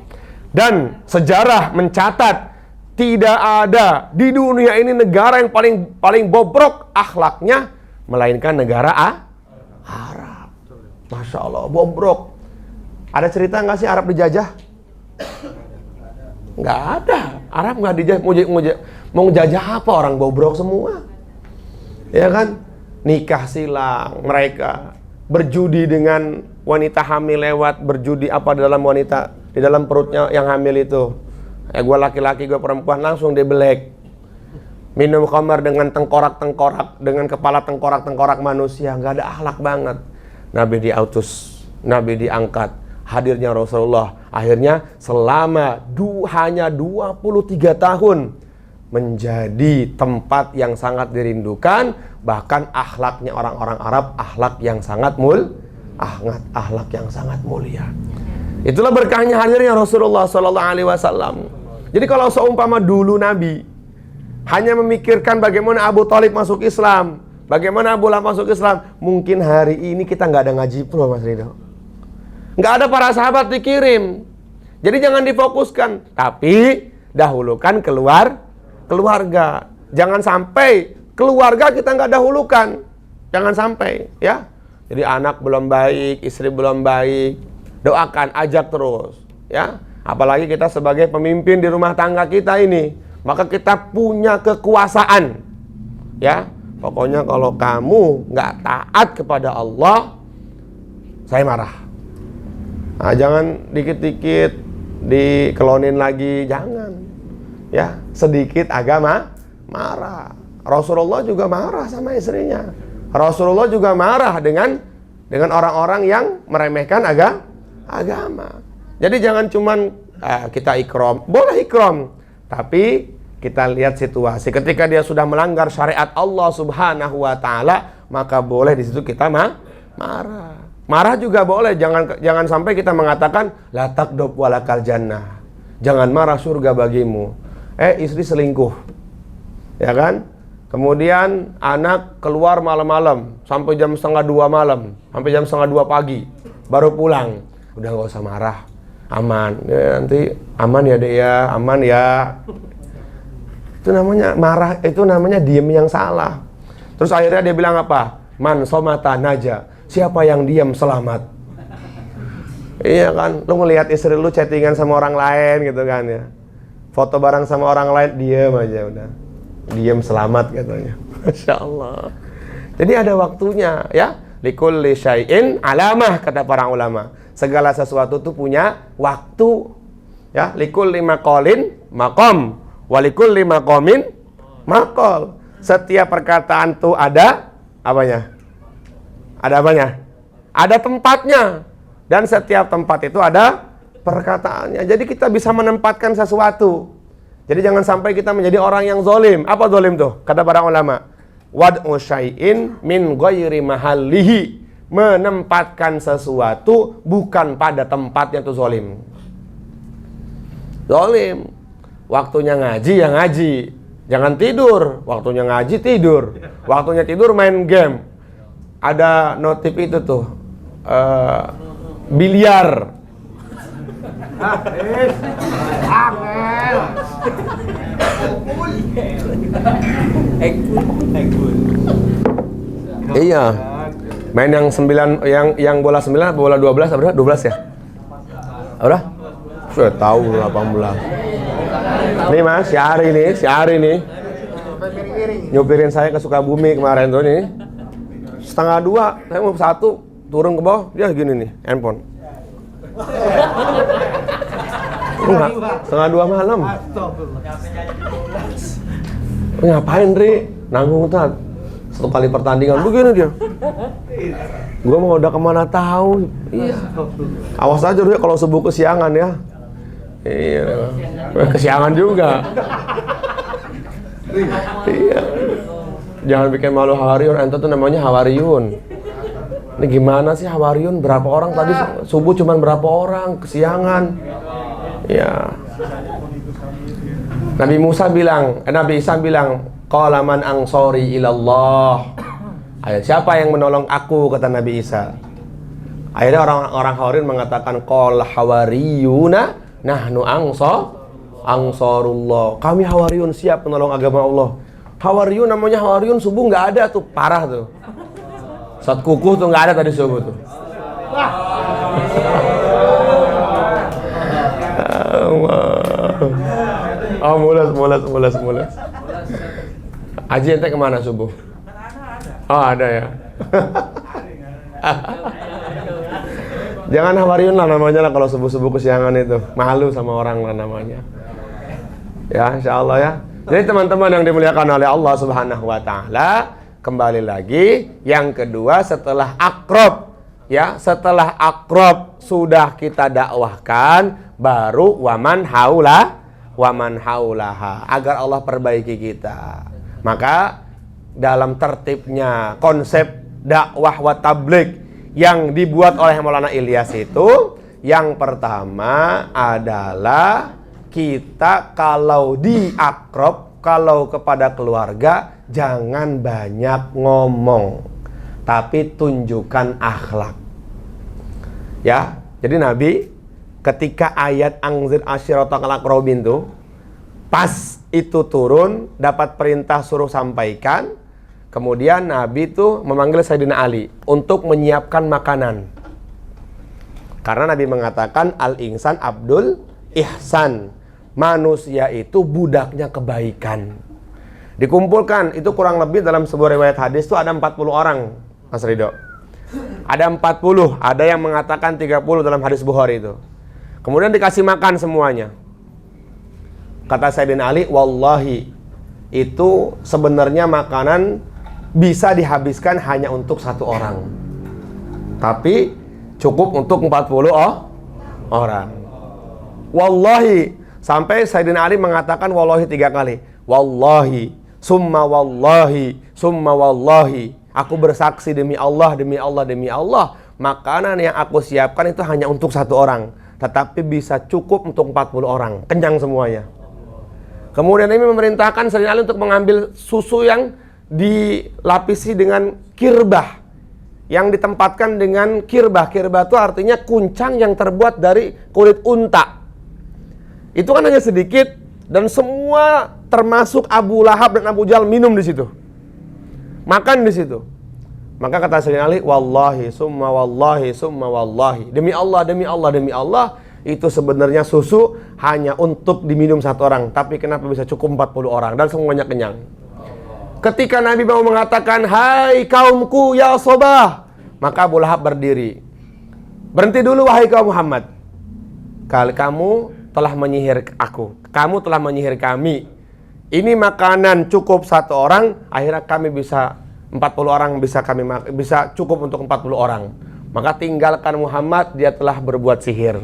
Dan sejarah mencatat tidak ada di dunia ini negara yang paling bobrok akhlaknya melainkan negara Arab. Masya Allah, bobrok. Ada cerita nggak sih Arab dijajah? Nggak ada. Arab nggak dijajah. Mau jajah apa? Orang bobrok semua, ya kan? Nikah silang, mereka berjudi dengan wanita hamil lewat berjudi apa dalam wanita di dalam perutnya yang hamil itu. Gue laki-laki, gue perempuan, langsung dibelek. minum khamar dengan tengkorak-tengkorak, dengan kepala tengkorak-tengkorak manusia, nggak ada akhlak banget. Nabi diutus, Nabi diangkat, hadirnya Rasulullah. Akhirnya selama hanya 23 tahun menjadi tempat yang sangat dirindukan. Bahkan akhlaknya orang-orang Arab, akhlak yang sangat akhlak yang sangat mulia. Itulah berkahnya hadirnya Rasulullah SAW. Jadi kalau seumpama dulu Nabi hanya memikirkan bagaimana Abu Thalib masuk Islam, bagaimana Abu Lahab masuk Islam, mungkin hari ini kita nggak ada ngaji pro, Mas Ridho. Nggak ada para sahabat dikirim. Jadi jangan difokuskan, tapi dahulukan keluarga. Jangan sampai keluarga kita nggak dahulukan. Jangan sampai, ya. Jadi anak belum baik, istri belum baik, doakan, ajak terus, ya. Apalagi kita sebagai pemimpin di rumah tangga kita ini, maka kita punya kekuasaan, ya. Pokoknya kalau kamu nggak taat kepada Allah, saya marah. Nah, jangan dikit-dikit dikelonin lagi, jangan. Ya, sedikit agama marah. Rasulullah juga marah sama istrinya. Rasulullah juga marah dengan orang-orang yang meremehkan agama. Jadi jangan cuman kita ikram, boleh ikram, tapi kita lihat situasi. Ketika dia sudah melanggar syariat Allah Subhanahu wa taala, maka boleh di situ kita marah. Marah juga boleh, jangan sampai kita mengatakan la taqdub walakal jannah. Jangan marah, surga bagimu. Istri selingkuh. Ya kan? Kemudian anak keluar malam-malam sampai jam 1:30 malam, sampai jam 1:30 pagi baru pulang. Udah nggak usah marah, aman. Ya, nanti aman ya dek ya, aman ya. Itu namanya marah, itu namanya diem yang salah. Terus akhirnya dia bilang apa? Man somata naja. Siapa yang diam selamat. Iya kan, lu ngelihat istri lu chattingan sama orang lain gitu kan ya. Foto bareng sama orang lain, diem aja udah. Diem selamat katanya. Masya Allah. Jadi ada waktunya ya. Likulli syai'in alamah, kata para ulama. Segala sesuatu itu punya waktu. Ya, likulli maqalin maqam, walikulli maqamin maqal. Setiap perkataan tuh ada apanya? Ada apanya? Ada tempatnya. Dan setiap tempat itu ada perkataannya. Jadi kita bisa menempatkan sesuatu. Jadi jangan sampai kita menjadi orang yang zolim. Apa zolim tuh? Kata para ulama, wad'u syai'in min ghairi mahallihi. Menempatkan sesuatu bukan pada tempatnya itu zolim. Zolim. Waktunya ngaji ya ngaji. Jangan tidur. Waktunya ngaji tidur. Waktunya tidur main game. Ada notif itu tuh. Biliar. Iya. Main yang 9, yang bola 9 atau bola 12 apa? 12 ya? Apa? Saya tahu 18. Nih Mas, si Ari nih. Nyupirin saya ke Sukabumi kemarin tuh nih. 1:30, saya mau 1 turun ke bawah, dia gini nih, handphone. Enggak, 1:30 malam. Ngapain, Ri? Nanggung tat. 1 kali pertandingan begini dia. Gua mau udah kemana tahu. Iya. Awas aja dulu ya kalau subuh kesiangan ya. Iya. Kesiangan juga. Iya. Jangan bikin malu Hawariun. Ente tuh namanya Hawariun. Ini gimana sih Hawariun? Berapa orang tadi subuh cuman berapa orang? Kesiangan. Ya. Nabi Isa bilang, qala man ansori ilallah. Ayo, siapa yang menolong aku, kata Nabi Isa. Akhirnya orang Hawariun mengatakan qala hawariyuna nahnu ansarullah. Kami Hawariun siap menolong agama Allah. Hawariun namanya Hawariun subuh nggak ada tuh, parah tuh. Saat kukuh tuh nggak ada tadi subuh tuh. Oh, mulas. Aji ente kemana subuh? Oh, ada ya. Jangan Hawariun lah namanya lah kalau subuh-subuh kesiangan itu. Malu sama orang lah namanya. Ya, insya Allah ya. Jadi teman-teman yang dimuliakan oleh Allah Subhanahu wa taala, kembali lagi yang kedua setelah akrab, ya, setelah akrab sudah kita dakwahkan, baru waman haulaha, agar Allah perbaiki kita. Maka dalam tertibnya konsep dakwah wa tabligh yang dibuat oleh Maulana Ilyas itu, yang pertama adalah kita kalau di akrab, kalau kepada keluarga, jangan banyak ngomong, tapi tunjukkan akhlak. Ya, jadi Nabi ketika ayat angzir ashiratakal aqrabin tuh, pas itu turun, dapat perintah suruh sampaikan. Kemudian Nabi tuh memanggil Sayyidina Ali untuk menyiapkan makanan. Karena Nabi mengatakan al-insan abdul ihsan. Manusia itu budaknya kebaikan. Dikumpulkan, itu kurang lebih dalam sebuah riwayat hadis itu ada 40 orang, Mas Ridho. Ada 40, ada yang mengatakan 30 dalam hadis Bukhari itu. Kemudian dikasih makan semuanya. Kata Sayyidina Ali, wallahi, itu sebenarnya makanan bisa dihabiskan hanya untuk satu orang. Tapi cukup untuk 40 orang. Wallahi. Sampai Sayyidina Ali mengatakan wallahi 3 kali. Wallahi, summa wallahi, summa wallahi. Aku bersaksi demi Allah, demi Allah, demi Allah. Makanan yang aku siapkan itu hanya untuk satu orang. Tetapi bisa cukup untuk 40 orang. Kenyang semuanya. Kemudian ini memerintahkan Sayyidina Ali untuk mengambil susu yang dilapisi dengan kirbah. Yang ditempatkan dengan kirbah. Kirbah itu artinya kuncang yang terbuat dari kulit unta. Itu kan hanya sedikit, dan semua termasuk Abu Lahab dan Abu Jahal minum di situ, makan di situ. Maka kata Sayyidina Ali, wallahi, summa wallahi, summa wallahi, demi Allah, demi Allah, demi Allah, itu sebenarnya susu hanya untuk diminum satu orang, tapi kenapa bisa cukup 40 orang dan semuanya kenyang. Ketika Nabi mau mengatakan, hai kaumku ya sobah, maka Abu Lahab berdiri. Berhenti dulu wahai kaum Muhammad. Kamu telah menyihir aku, kamu telah menyihir kami. Ini makanan cukup satu orang, akhirnya kami bisa 40 orang bisa cukup untuk 40 orang. Maka tinggalkan Muhammad, dia telah berbuat sihir.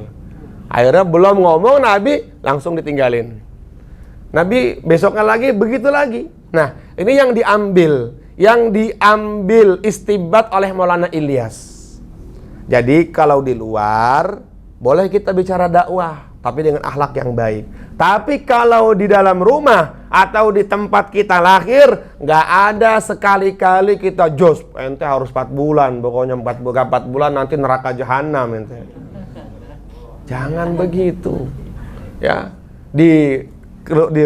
Akhirnya belum ngomong Nabi langsung ditinggalin. Nabi besoknya lagi begitu lagi. Nah, ini yang diambil istibat oleh Maulana Ilyas. Jadi kalau di luar boleh kita bicara dakwah, tapi dengan akhlak yang baik. Tapi kalau di dalam rumah atau di tempat kita lahir, nggak ada sekali-kali kita jos, ente harus 4 bulan, pokoknya 4 bulan nanti neraka jahanam ente. Jangan begitu. Ya, di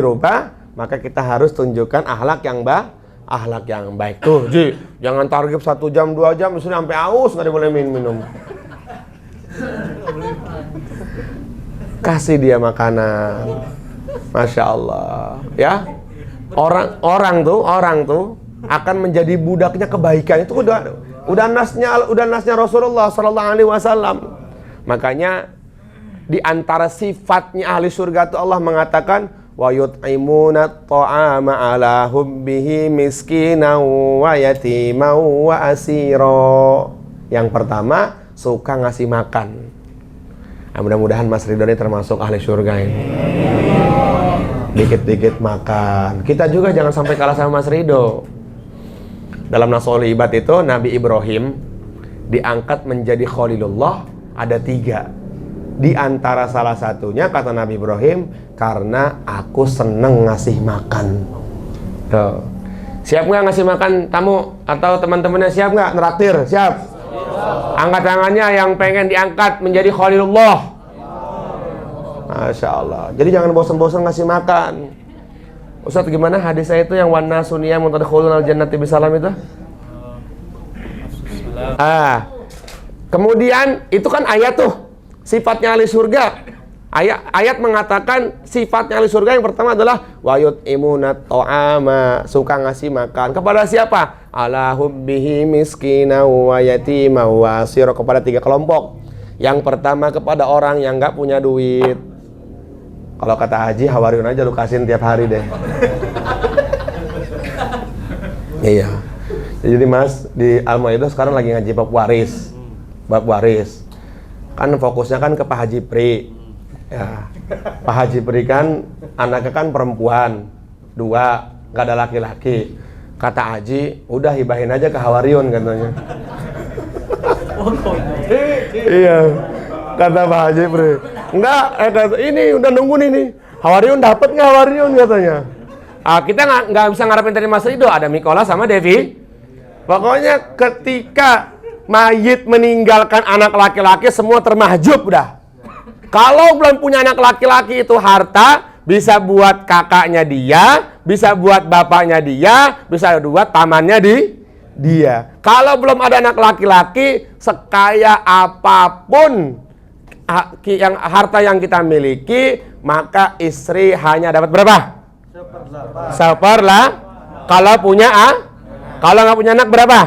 rumah maka kita harus tunjukkan akhlak yang baik. Tuh, Ji, jangan target 1 jam 2 jam, misalnya sampai aus nggak boleh minum. Kasih dia makanan, Masya Allah, ya. Orang tuh akan menjadi budaknya kebaikan. Itu udah nasnya Rasulullah Sallallahu Alaihi Wasallam. Makanya di antara sifatnya ahli surga itu Allah mengatakan, wa yut'imuna ta'ama ala hubbihi miskinan wa yatiman wa asira. Yang pertama, suka ngasih makan. Nah, mudah-mudahan Mas Ridho ini termasuk ahli surga ini. Dikit-dikit makan. Kita juga jangan sampai kalah sama Mas Ridho. Dalam Nasul Ibad itu Nabi Ibrahim diangkat menjadi Khalilullah ada 3. Di antara salah satunya kata Nabi Ibrahim, karena aku seneng ngasih makan. Tuh. Siap nggak ngasih makan tamu atau teman-temannya, siap nggak neraktir? Siap. Angkat tangannya yang pengen diangkat menjadi Khalilullah. Masya Allah. Jadi jangan bosan-bosan ngasih makan. Ustadz, gimana hadis saya itu yang wana sunia mutadkhulun al-jannati bisalam itu? Kemudian itu kan ayat tuh, sifatnya ahli surga. Ayat mengatakan sifatnya ahli surga yang pertama adalah wa yut'imuna ta'ama, suka ngasih makan. Kepada siapa? Ala hubbihi miskina wa yatima wa asira, kepada 3 kelompok. Yang pertama kepada orang yang nggak punya duit. Kalau kata Haji, hawariun aja lu kasihin tiap hari deh. Iya. Jadi Mas di Al-Maidah sekarang lagi ngaji bab waris. Bab waris. Kan fokusnya kan ke Pak Haji Pri. Ya. Pak Haji Pri kan anaknya kan perempuan 2, nggak ada laki-laki. Kata Haji, udah hibahin aja ke Hawariun katanya. Iya. Kata Pak Haji Pri. Enggak, kata, ini udah nunggu nih. Hawariun dapat nggak Hawariun katanya. Kita nggak bisa ngarepin dari Mas Rido, ada Mikola sama Devi. Pokoknya ketika mayit meninggalkan anak laki-laki semua termahjub dah. Kalau belum punya anak laki-laki itu harta bisa buat kakaknya dia, bisa buat bapaknya dia, bisa buat pamannya dia. Kalau belum ada anak laki-laki, sekaya apapun yang harta yang kita miliki, maka istri hanya dapat berapa? Seperlah. Kalau punya kalau nggak punya anak berapa?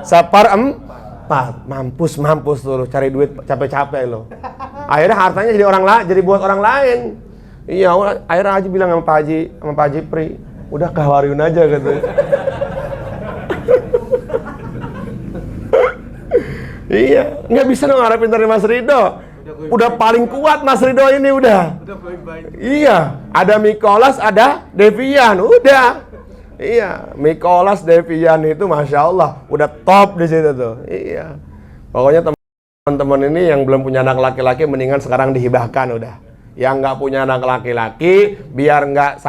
1/4. Mampus tuh cari duit capek-capek lo. Akhirnya hartanya jadi buat orang lain. Iya, akhirnya Haji bilang sama Pak Haji Pri, udah ke Hawariun aja gitu. Iya, nggak bisa dong ngarepin dari Mas Rido. Udah paling kuat Mas Rido ini udah. Iya, ada Mikolas, ada Devian, udah. Iya, Mikolas Devian itu Masya Allah udah top di situ tuh. Iya. Pokoknya teman-teman ini yang belum punya anak laki-laki mendingan sekarang dihibahkan udah. Yang nggak punya anak laki-laki biar nggak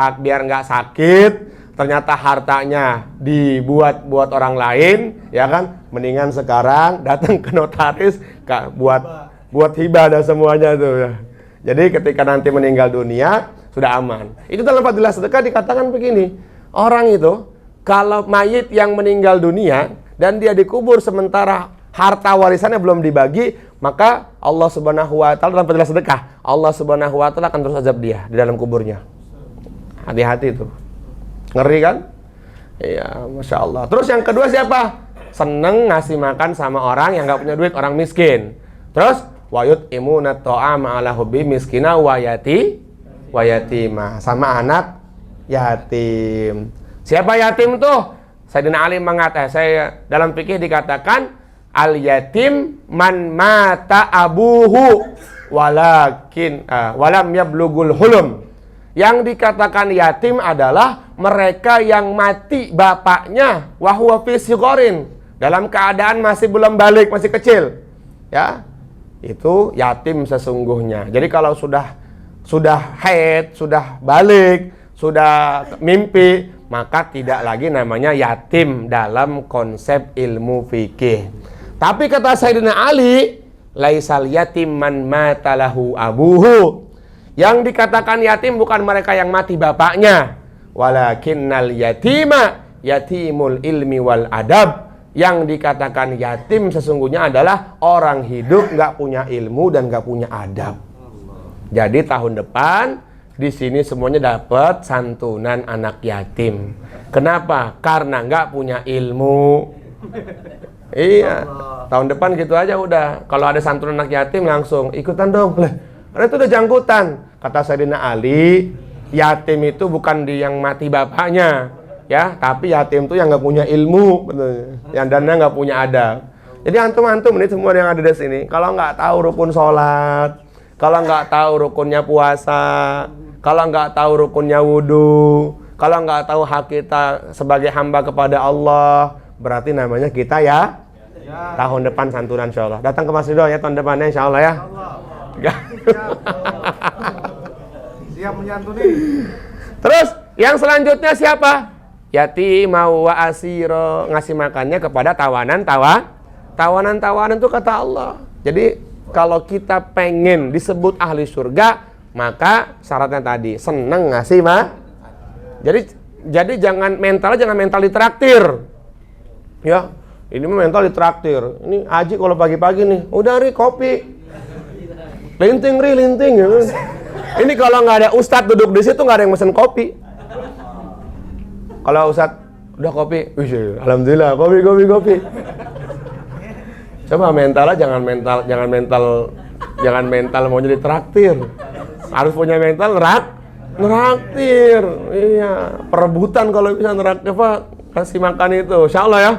sakit, ternyata hartanya dibuat buat orang lain, ya kan? Mendingan sekarang datang ke notaris buat hibah dan semuanya tuh ya. Jadi ketika nanti meninggal dunia sudah aman. Itu dalam fadilah sedekah dikatakan begini. Orang itu kalau mayit yang meninggal dunia dan dia dikubur sementara harta warisannya belum dibagi, maka Allah Subhanahu wa taala dalam fadilah sedekah, Allah Subhanahu wa taala akan terus azab dia di dalam kuburnya. Hati-hati itu. Ngeri kan? Iya, Masya Allah. Terus yang kedua siapa? Seneng ngasih makan sama orang yang nggak punya duit, orang miskin. Terus wayut imunat to'ama ala hubbi miskina wayatima, sama anak yatim. Siapa yatim tuh? Sayyidina Ali mengatakan, dalam fikih dikatakan al yatim man mata abuhu walam yablugul hulum. Yang dikatakan yatim adalah mereka yang mati bapaknya wa huwa fi sigharin, dalam keadaan masih belum balik, masih kecil. Ya. Itu yatim sesungguhnya. Jadi kalau sudah haid, sudah balik, sudah mimpi, maka tidak lagi namanya yatim dalam konsep ilmu fikih. Tapi kata Sayyidina Ali, laisal yatim man mata lahu abuhu. Yang dikatakan yatim bukan mereka yang mati bapaknya, walakinnal yatima yatimul ilmi wal adab. Yang dikatakan yatim sesungguhnya adalah orang hidup nggak punya ilmu dan nggak punya adab. Jadi tahun depan di sini semuanya dapat santunan anak yatim. Kenapa? Karena nggak punya ilmu. Iya. Tahun depan gitu aja udah. Kalau ada santunan anak yatim langsung ikutan dong. Karena itu udah jangkutan. Kata Sayyidina Ali, yatim itu bukan yang mati bapaknya, ya, tapi yatim itu yang nggak punya ilmu, yang dananya nggak punya adab. Jadi antum ini semua yang ada di sini, kalau nggak tahu rukun sholat, kalau nggak tahu rukunnya puasa, kalau nggak tahu rukunnya wudhu, kalau nggak tahu hak kita sebagai hamba kepada Allah, berarti namanya kita ya tahun depan santunan insya Allah. Datang ke Mas Ridho ya tahun depannya insya Allah ya. Siap menyantuni. Terus yang selanjutnya siapa? Yatima wa asiro, ngasih makannya kepada tawanan itu kata Allah. Jadi kalau kita pengen disebut ahli surga, maka syaratnya tadi seneng ngasih Jadi jangan mental ditraktir. Ya, ini mental ditraktir. Ini Haji kalau pagi-pagi nih, udah kopi. Linting ya. Ini kalau nggak ada ustadz duduk di situ nggak ada yang mesen kopi. Kalau ustadz udah kopi, alhamdulillah kopi. Coba mentalnya jangan mental mau jadi traktir. Harus punya mental neraktir. Iya, perebutan kalau bisa kasih makan itu, insya Allah ya.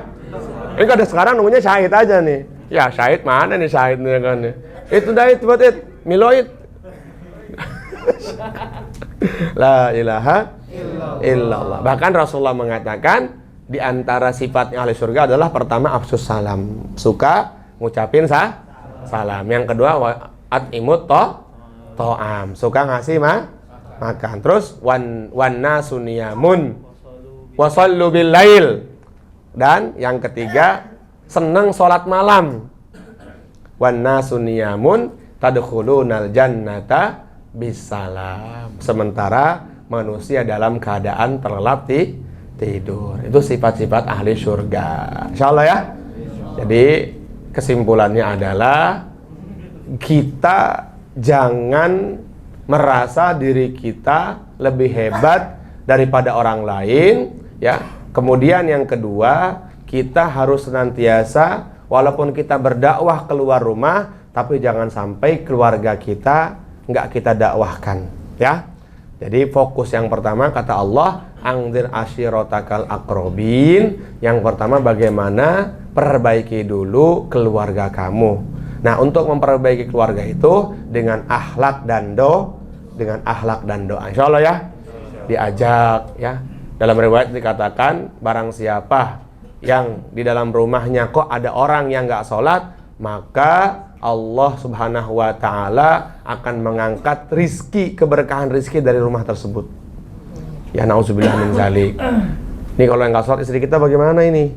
Ini kalau sekarang nunggunya syahid aja nih. Ya syahid mana nih syahidnya kan nih. Itu dah itu buat it, miloid. La ilaha illallah. Bahkan Rasulullah mengatakan di antara sifatnya ahli surga adalah pertama afsus salam, suka ngucapin salam. Yang kedua atimut to'am, suka ngasih makan. Terus wan nasuniyamun wasallu bil lail. Dan yang ketiga senang sholat malam. Wan nasuniyamun tadkhulunal jannata bisalam. Sementara manusia dalam keadaan terlelap tidur. Itu sifat-sifat ahli surga. Insyaallah ya. Jadi kesimpulannya adalah kita jangan merasa diri kita lebih hebat daripada orang lain, ya. Kemudian yang kedua, kita harus senantiasa walaupun kita berdakwah keluar rumah, tapi jangan sampai keluarga kita nggak kita dakwahkan, ya. Jadi fokus yang pertama kata Allah, angzir ashirotakal akrobin. Yang pertama bagaimana perbaiki dulu keluarga kamu. Nah, untuk memperbaiki keluarga itu dengan akhlak dan doa, insya Allah ya, diajak ya. Dalam riwayat dikatakan barang siapa yang di dalam rumahnya kok ada orang yang nggak sholat, maka Allah subhanahu wa ta'ala akan mengangkat rizki, keberkahan rizki dari rumah tersebut. Ya na'udzubillah min zalik. Ini kalau yang nggak sholat istri kita bagaimana ini?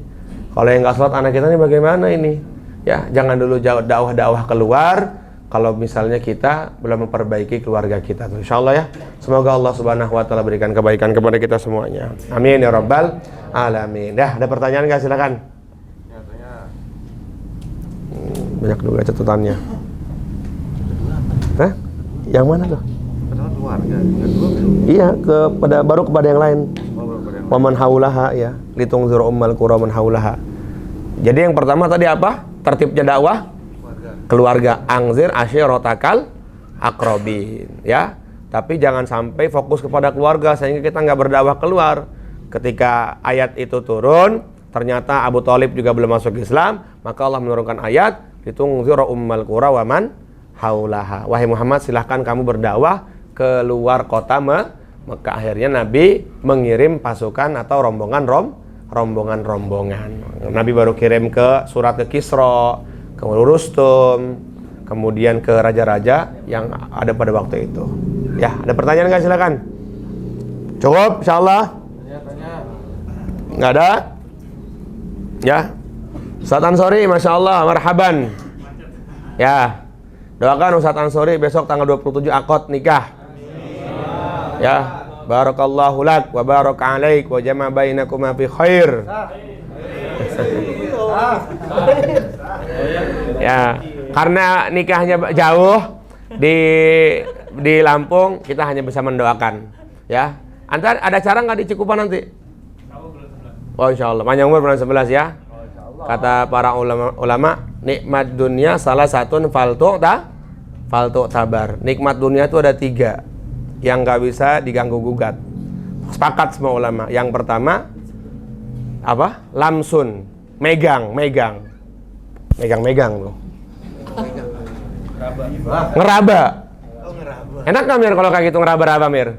Kalau yang nggak sholat anak kita ini bagaimana ini? Ya jangan dulu dakwah keluar kalau misalnya kita belum memperbaiki keluarga kita. Insyaallah ya. Semoga Allah subhanahu wa ta'ala berikan kebaikan kepada kita semuanya. Amin ya rabbal alamin. Dah, ada pertanyaan nggak? Silakan. Banyak juga catatannya. Hah? Yang mana tuh? Keluarga. Iya, baru kepada yang lain. Waman haulaha ya, litungzir ummal qura man haulaha. Jadi yang pertama tadi apa? Tertibnya dakwah keluarga. Angzir ashirotakal akrobin, ya. Tapi jangan sampai fokus kepada keluarga sehingga kita nggak berdakwah keluar. Ketika ayat itu turun, ternyata Abu Thalib juga belum masuk Islam, maka Allah menurunkan ayat litungzir ummal qura wa man haulaha. Wahai Muhammad, silahkan kamu berdakwah keluar kota Mekah. Akhirnya Nabi mengirim pasukan atau rombongan-rombongan. Nabi baru kirim surat ke Kisra, ke Rustum, kemudian ke raja-raja yang ada pada waktu itu. Ya, ada pertanyaan nggak? Silakan. Cukup, insyaallah. Nggak ada? Ya. Ustaz Ansori, masya Allah, marhaban. Ya, doakan Ustaz Ansori besok tanggal 27 akad nikah. Ya, barakallahu lak wa baraka alaik wa jama bainakuma fi khair. Ya, karena nikahnya jauh di Lampung, kita hanya bisa mendoakan. Ya, antar ada cara nggak di Cikupa nanti? Oh, insya Allah. Panjang umur bulan 11 ya. Kata para ulama, nikmat dunia salah satu faltu tabar. Nikmat dunia itu ada 3 yang nggak bisa diganggu gugat. Sepakat semua ulama. Yang pertama apa? Lamsun, megang loh. Ngeraba. Enak nggak Mir kalau kayak gitu ngeraba-raba Mir?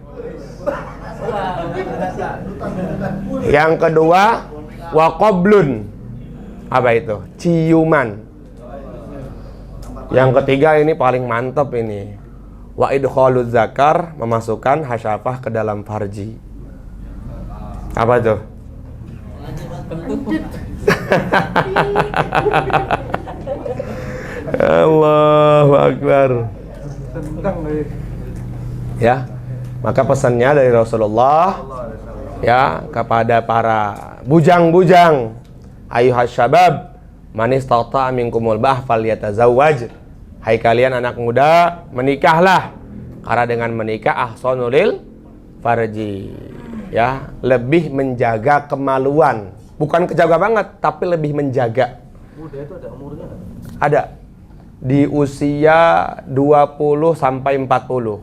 Yang kedua waqoblun. Apa itu? Ciuman. Yang ketiga ini paling mantap ini. Wa idkhaluz zakar, memasukkan hasyafah ke dalam farji. Apa tuh? Allahu Akbar. Ya, maka pesannya dari Rasulullah ya kepada para bujang-bujang, ayuhas syabab man istata'a minkumul ba'ah falyatazawwaj. Hai kalian anak muda, menikahlah, karena dengan menikah ahsanul farji, ya, lebih menjaga kemaluan. Bukan kejaga banget, tapi lebih menjaga. Muda itu ada umurnya nggak? Ada. Di usia 20 sampai 40.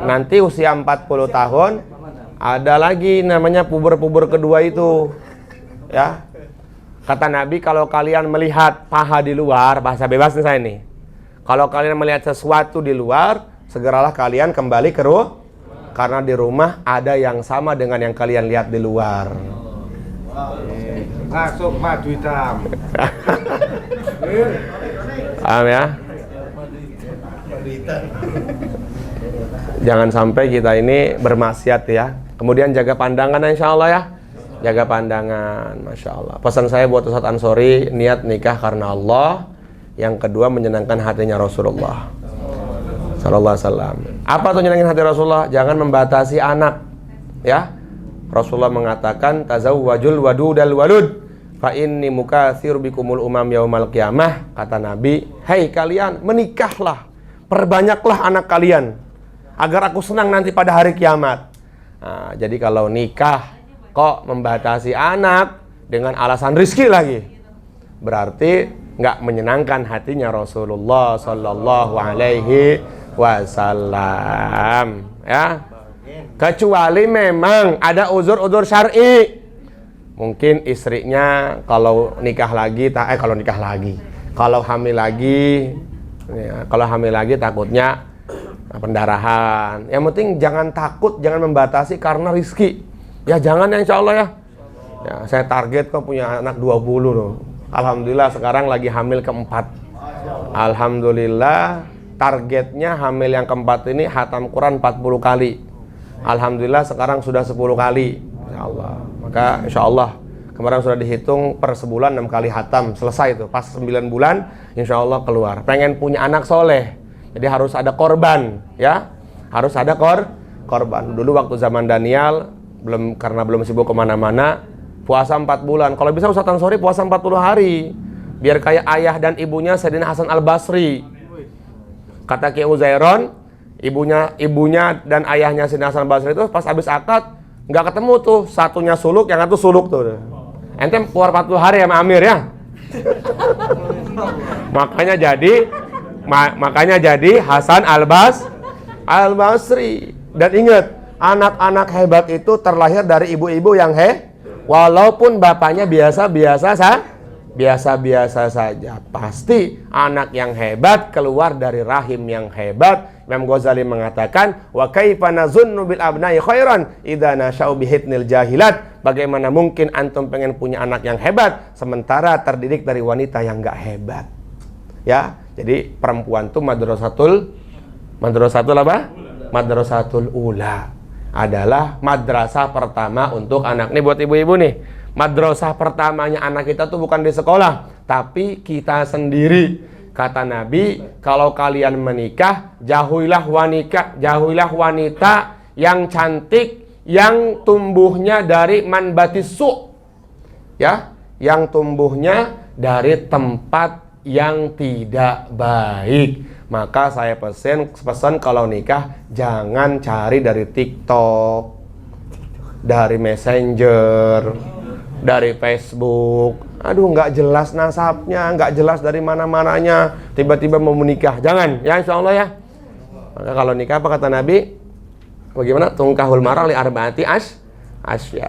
Nanti usia 40 tahun ada lagi namanya puber-puber kedua itu. Ya. Kata Nabi, kalau kalian melihat paha di luar, bahasa bebas nih saya nih. Kalau kalian melihat sesuatu di luar, segeralah kalian kembali ke rumah, karena di rumah ada yang sama dengan yang kalian lihat di luar. Masuk madu hitam. Paham ya? Jangan sampai kita ini bermaksiat ya. Kemudian jaga pandangan insya Allah ya. Jaga pandangan, Masya Allah. Pesan saya buat Ustadz Ansori, niat nikah karena Allah. Yang kedua, menyenangkan hatinya Rasulullah Sallallahu Alaihi Wasallam. Apa tuh nyenangin hati Rasulullah? Jangan membatasi anak. Ya, Rasulullah mengatakan, tazawwajul wadudal walud, fa inni mukatsir bikumul umam yaumal qiyamah. Kata Nabi, hei kalian, menikahlah, perbanyaklah anak kalian, agar aku senang nanti pada hari kiamat. Nah, jadi kalau nikah kok membatasi anak dengan alasan rizki lagi, berarti nggak menyenangkan hatinya Rasulullah Sallallahu Alaihi Wasallam. Ya, kecuali memang ada uzur-uzur syar'i. Mungkin istrinya kalau nikah lagi, kalau hamil lagi, ya, kalau hamil lagi takutnya pendarahan. Yang penting jangan takut, jangan membatasi karena rizki. Ya jangan ya insya Allah ya. Ya saya target kok punya anak 20 loh. Alhamdulillah sekarang lagi hamil keempat. Alhamdulillah targetnya hamil yang keempat ini hatam Quran 40 kali. Alhamdulillah sekarang sudah 10 kali. Insya Allah. Maka insya Allah kemarin sudah dihitung per sebulan 6 kali hatam. Selesai itu. Pas 9 bulan insya Allah keluar. Pengen punya anak soleh. Jadi harus ada korban ya. Harus ada korban. Dulu waktu zaman Daniel karena belum sibuk kemana-mana, puasa 4 bulan. Kalau bisa Ustadz Ansori puasa 40 hari, biar kayak ayah dan ibunya Sayyidina Hasan Al-Basri. Kata Ki Uzairon, ibunya dan ayahnya Sayyidina Hasan Al-Basri itu pas habis akad nggak ketemu tuh, satunya suluk, yang satu suluk tuh. Ente keluar 40 hari sama Amir ya. makanya jadi Hasan Al-Basri. Dan ingat, anak-anak hebat itu terlahir dari ibu-ibu yang walaupun bapaknya biasa-biasa saja, pasti anak yang hebat keluar dari rahim yang hebat. Imam Ghazali mengatakan, wa kaifa nazunnu bil abnai khairan idza nasha'u bihitnil jahilat. Bagaimana mungkin antum pengen punya anak yang hebat sementara terdidik dari wanita yang enggak hebat? Ya, jadi perempuan tuh madrasatul apa? Madrasatul ula adalah madrasah pertama untuk anak. Nih buat ibu-ibu nih, madrasah pertamanya anak kita tuh bukan di sekolah, tapi kita sendiri. Kata Nabi, kalau kalian menikah, jauhilah wanita yang cantik, yang tumbuhnya dari manbatis su', ya, yang tumbuhnya dari tempat yang tidak baik. Maka saya pesan kalau nikah jangan cari dari TikTok, dari Messenger, dari Facebook. Aduh, nggak jelas nasabnya, nggak jelas dari mana-mananya, tiba-tiba mau menikah. Jangan, ya insya Allah ya. Maka kalau nikah apa kata Nabi? Bagaimana? Tungkahul mar'a li arba'ati asya.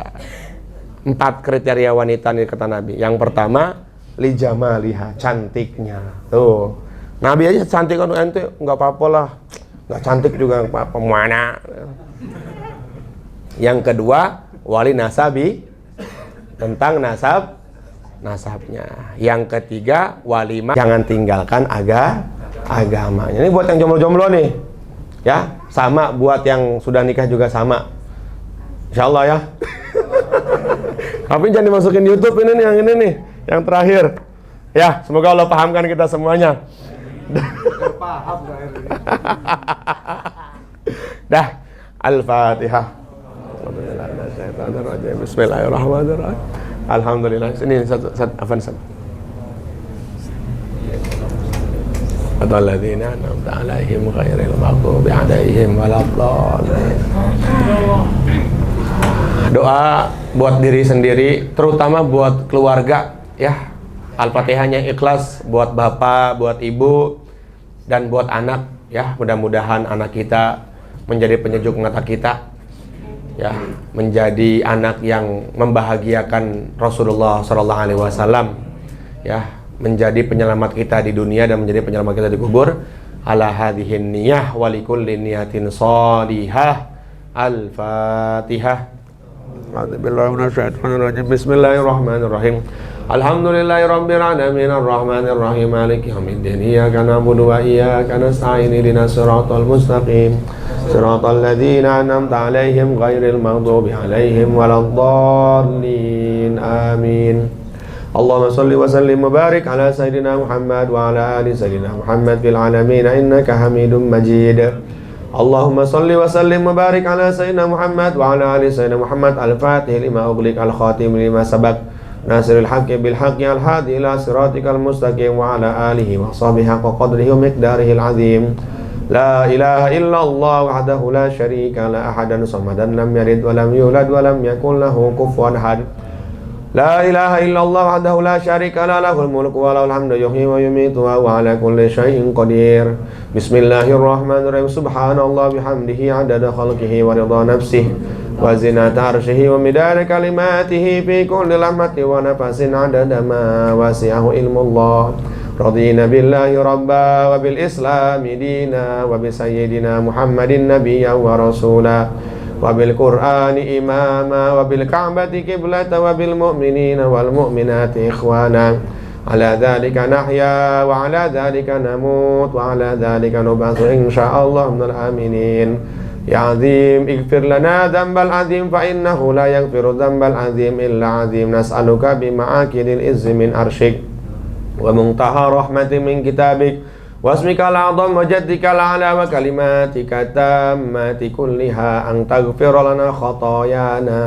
4 kriteria wanita nih kata Nabi. Yang pertama, li jamaliha, cantiknya. Tuh. Nabi aja cantik kan, ente nggak apa-apa lah, nggak cantik juga apa mana. Yang kedua, wali nasabi, tentang nasabnya. Yang ketiga, walimah, jangan tinggalkan agamanya. Ini buat yang jomblo-jomblo nih, ya, sama buat yang sudah nikah juga sama, insya Allah ya. Tapi jangan dimasukin YouTube ini nih, yang ini nih, yang terakhir. Ya, semoga Allah pahamkan kita semuanya. Paham gak ini? Dah, Al-Fatihah. Bismillahirrahmanirrahim. Alhamdulillah. Sini satu Afan. Alladzina an'amta 'alaihim ghairil maghdubi 'alaihim waladdallin. Doa buat diri sendiri, terutama buat keluarga ya. Al-Fatihahnya ikhlas buat bapak, buat ibu, dan buat anak ya. Mudah-mudahan anak kita menjadi penyejuk mata kita. ya, menjadi anak yang membahagiakan Rasulullah sallallahu alaihi wasallam, ya, menjadi penyelamat kita di dunia dan menjadi penyelamat kita di kubur. Ala hadhihin niyah wa likulli niyatin shalihah. Al-Fatihah. Bismillahirrahmanirrahim. Alhamdulillahirabbil alamin arrahmanir rahim maliki yaumiddin iyyaka na'budu wa iyyaka nasta'in ihdinas siratal mustaqim siratal ladzina an'amta 'alaihim ghairil maghdubi 'alaihim waladdallin. Amin. Allahumma salli wa sallim wa barik ala sayyidina Muhammad wa ala ali sayyidina Muhammad fil alamin innaka Hamidum Majid. Allahumma salli wa sallim wa barik ala sayyidina Muhammad wa ala ali sayyidina Muhammad al-Fatih lima ughliq al-khatim lima sabaq nasiril haqqi bil haqqi al-hadi ila siratikal mustaqim wa ala alihi wa sahbihi haqqa qadrihi wa miqdarihi al-azim. La ilaha illallah wahdahu la syarika la ahadan samadan lam yalid wa lam yulad wa lam yakul lahu kufuwan ahad. La ilaha illallah wahdahu la syarika la lahul mulku wa lahul hamdu yuhyi wa yumiitu wa huwa ala kulli syai'in qadir. Bismillahirrahmanirrahim. Subhanallah bihamdihi 'adada khalqihi wa ridha nafsihi wa zinata arsyihi wa midada kalimatihi fi kulli lamhatin wa nafasin 'adada ma wasi'ahu ilmullah. Radina billahi rabba wa bil islami dina wa bi sayyidina Muhammadin nabiyyan wa rasula wa bil qur'ani imama wa bil ka'bati qiblata wa bil mu'minina wal mu'minati ikhwana ala dzalika nahya wa ala dzalika namut wa ala dzalika nub'atsu insyaallah minal aminin. Ya azim ighfir lana dzambal azim fa innahu la yaghfiru dzambal azim illa azim. Nas'aluka bi ma'akidil izzi min arsyik wa muntaha rahmatin min kitabik wasmika al-a'zam wa jaddika al-a'la wa kalimatika tammati kulliha an taghfira lana khatayana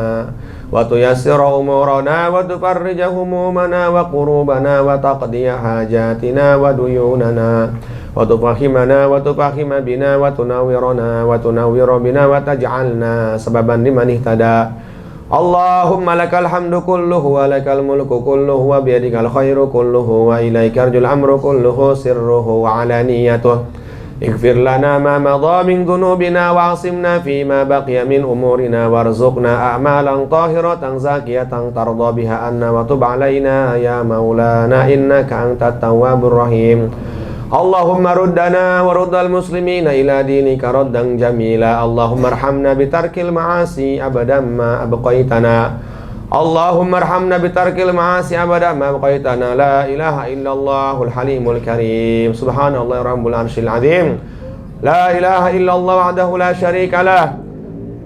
wa tuyassira umurana wa tufarrija humumana wa qurubana wa taqdiya hajatina wa duyunana wa tufahimana wa tufahima bina wa tunawwirana wa tunawwira bina wa taj'alna sababan liman ihtada. Allahumma lakal hamdu kulluhu wa lakal mulku kulluhu wa biyadikal khairu kulluhu wa ilaika arjul amru kulluhu sirruhu wa alaniyatuh. Ighfir lana ma madha min dhunubina wa asimna fima baqiya min umurina warzuqna a'malan tahiratan zakiyatan tarda biha anna wa tub alaina ya maulana innaka antat tawwabur rahim. Allahumma ruddana wa ruddal muslimina ila dinika raddan jamila. Allahumma arhamna bitarkil ma'asi abadan ma abqaitana. Allahumma arhamna bitarkil ma'asi abadan ma abqaitana. La ilaha illallahul halimul karim. Subhanallah rabbul arsyil azim. La ilaha illallah wahdahu la syarika lah.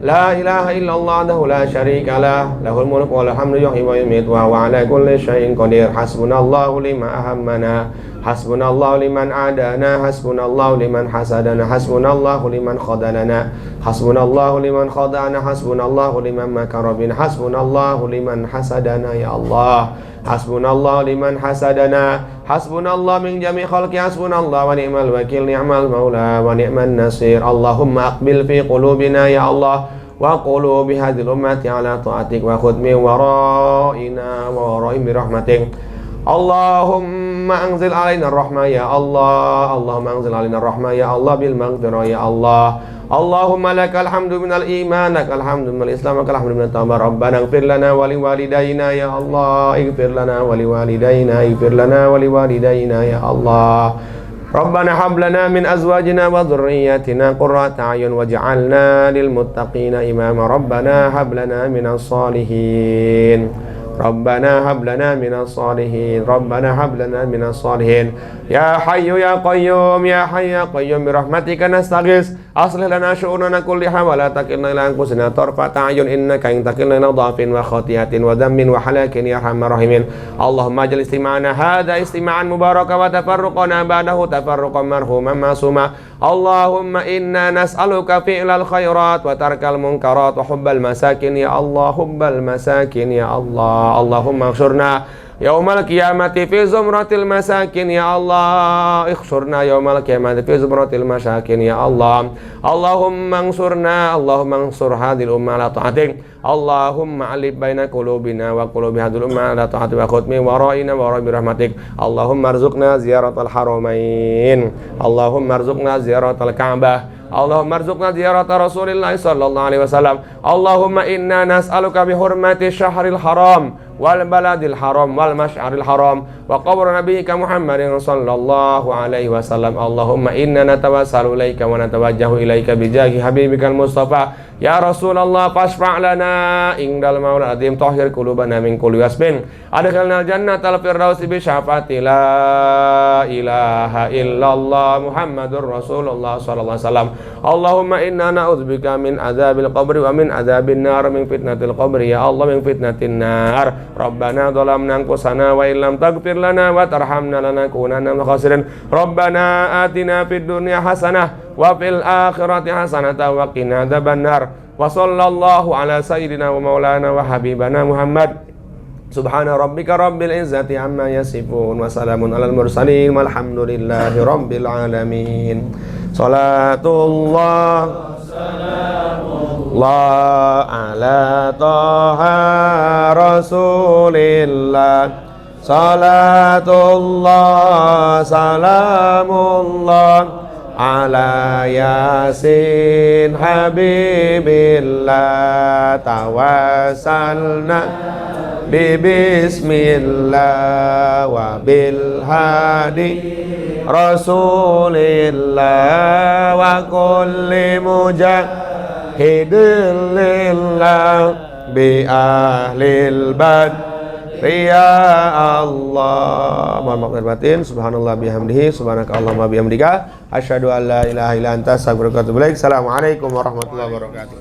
La ilaha illallah wahdahu la syarika lah. Lahul mulku wa lahul hamdu yuhyi wa yumiitu wa huwa ala kulli syai'in qadir. Hasbunallahu lima ahammana. Hasbunallahu liman adana. Hasbunallahu liman hasadana. Hasbunallahu liman khadalana. Hasbunallahu liman khadana. Hasbunallahu liman makara bina. Hasbunallahu liman hasadana ya Allah. Hasbunallahu liman hasadana. Hasbunallah min jami khalqi. Hasbunallah wa ni'mal wakil. Ni'mal maula wa ni'man nasir. Allahumma aqbil fi qulubina ya Allah wa qulubi hadhil ummati ala ta'atik wa khudmi wara'ina wa wara'im birahmatik. Allahumma anzil alaina rahmah ya Allah. Allahumma anzil alaina rahmah ya Allah bil maghfirah ya Allah. Allahumma lakal hamdu minal iman, lakal hamdu minal islam, lakal hamdu minat tawbah. Rabbana ighfir lana wa liwalidayna ya Allah. Ighfir lana wa liwalidayna, ighfir lana wa liwalidayna ya Allah. Rabbana hab lana min azwajina wa dhurriyyatina qurrata a'yun waj'alna lil muttaqina imama. Rabbana hab lana minas salihin. Rabbana hab lana minas salihin. Rabbana hab lana minas salihin. Ya hayyu ya qayyum, ya hayyu ya qayyum birahmatika nastaghis. Aslih lana syu'unana kulliha wa la takilna ila anfusina tarfata a'yun innaka in takilna ila dhafin wa khati'atin wa dhammin wa halakin ya arhamar rahimin. Allahumma ajal istima'ana hadha istima'an mubaraka wa tafarruqana ba'dahu tafarruqan marhuman ma'suma. Allahumma inna nas'aluka fi'lal khairat wa tarkal munkarat wa hubbal masakin ya Allah. Hubbal masakin ya Allah. Allahumma ikhsurna yaumal qiyamati fi zumratil masakin ya Allah. Ikhsurna yaumal qiyamati fi zumratil masakin ya Allah. Allahumma ansurna. Allahumma ansur hadhil ummah ala ta'atik. Allahumma alif baina qulubina wa qulubi hadhil ummah ala ta'atik wa khutmi wara'ina wa rabi rahmatik. Allahumma arzuqna ziyaratal haramain. Allahumma arzuqna ziyaratal ka'bah. Allahumma arzuqna ziyarata Rasulillah sallallahu alaihi wasallam. Allahumma inna nas'aluka bi hurmati syahril haram wal baladil haram wal masy'aril haram wa qabr nabiyyika Muhammadin sallallahu alaihi wasallam. Allahumma inna natawassalu ilaika wa natawajjahu ilaika bi jahi habibikal mustafa ya Rasulullah fashfa' lana indal maula azim tahhir qulubana min kulli wasbin adkhilna jannatal firdausi bi syafaati la ilaha illallah Muhammadur Rasulullah sallallahu alaihi wasallam. Allahumma inna na'udzubika min adzabil qabri wa min adzabin nar min fitnatil qabri ya Allah min fitnatin nar. Rabbana dhalamna anfusana wa illam taghfir lana wa tarhamna lanakunanna minal khasirin. Rabbana atina fid dunya hasanah wa fil akhirati hasanah wa qina adzabannar. Wa sallallahu ala sayyidina wa maulana wa habibana Muhammad. Subhana rabbika rabbil izzati amma yasifun wa salamun alal mursalin walhamdulillahi rabbil alamin. Salatullah Allah ala taha Rasulillah. Salatullah salamullah ala Yasin Habibillah. Tawassalna bismillah wa bil hadi Rasulillah wa kulli mujahidin lillah bi ahlil badri ya Allah. Mohon maaf lahir batin. Subhanallah bihamdihi subhanakallahumma bihamdika asyhadu an la ilaha illa anta astaghfiruka wa atubu ilaik. Assalamualaikum warahmatullahi wabarakatuh.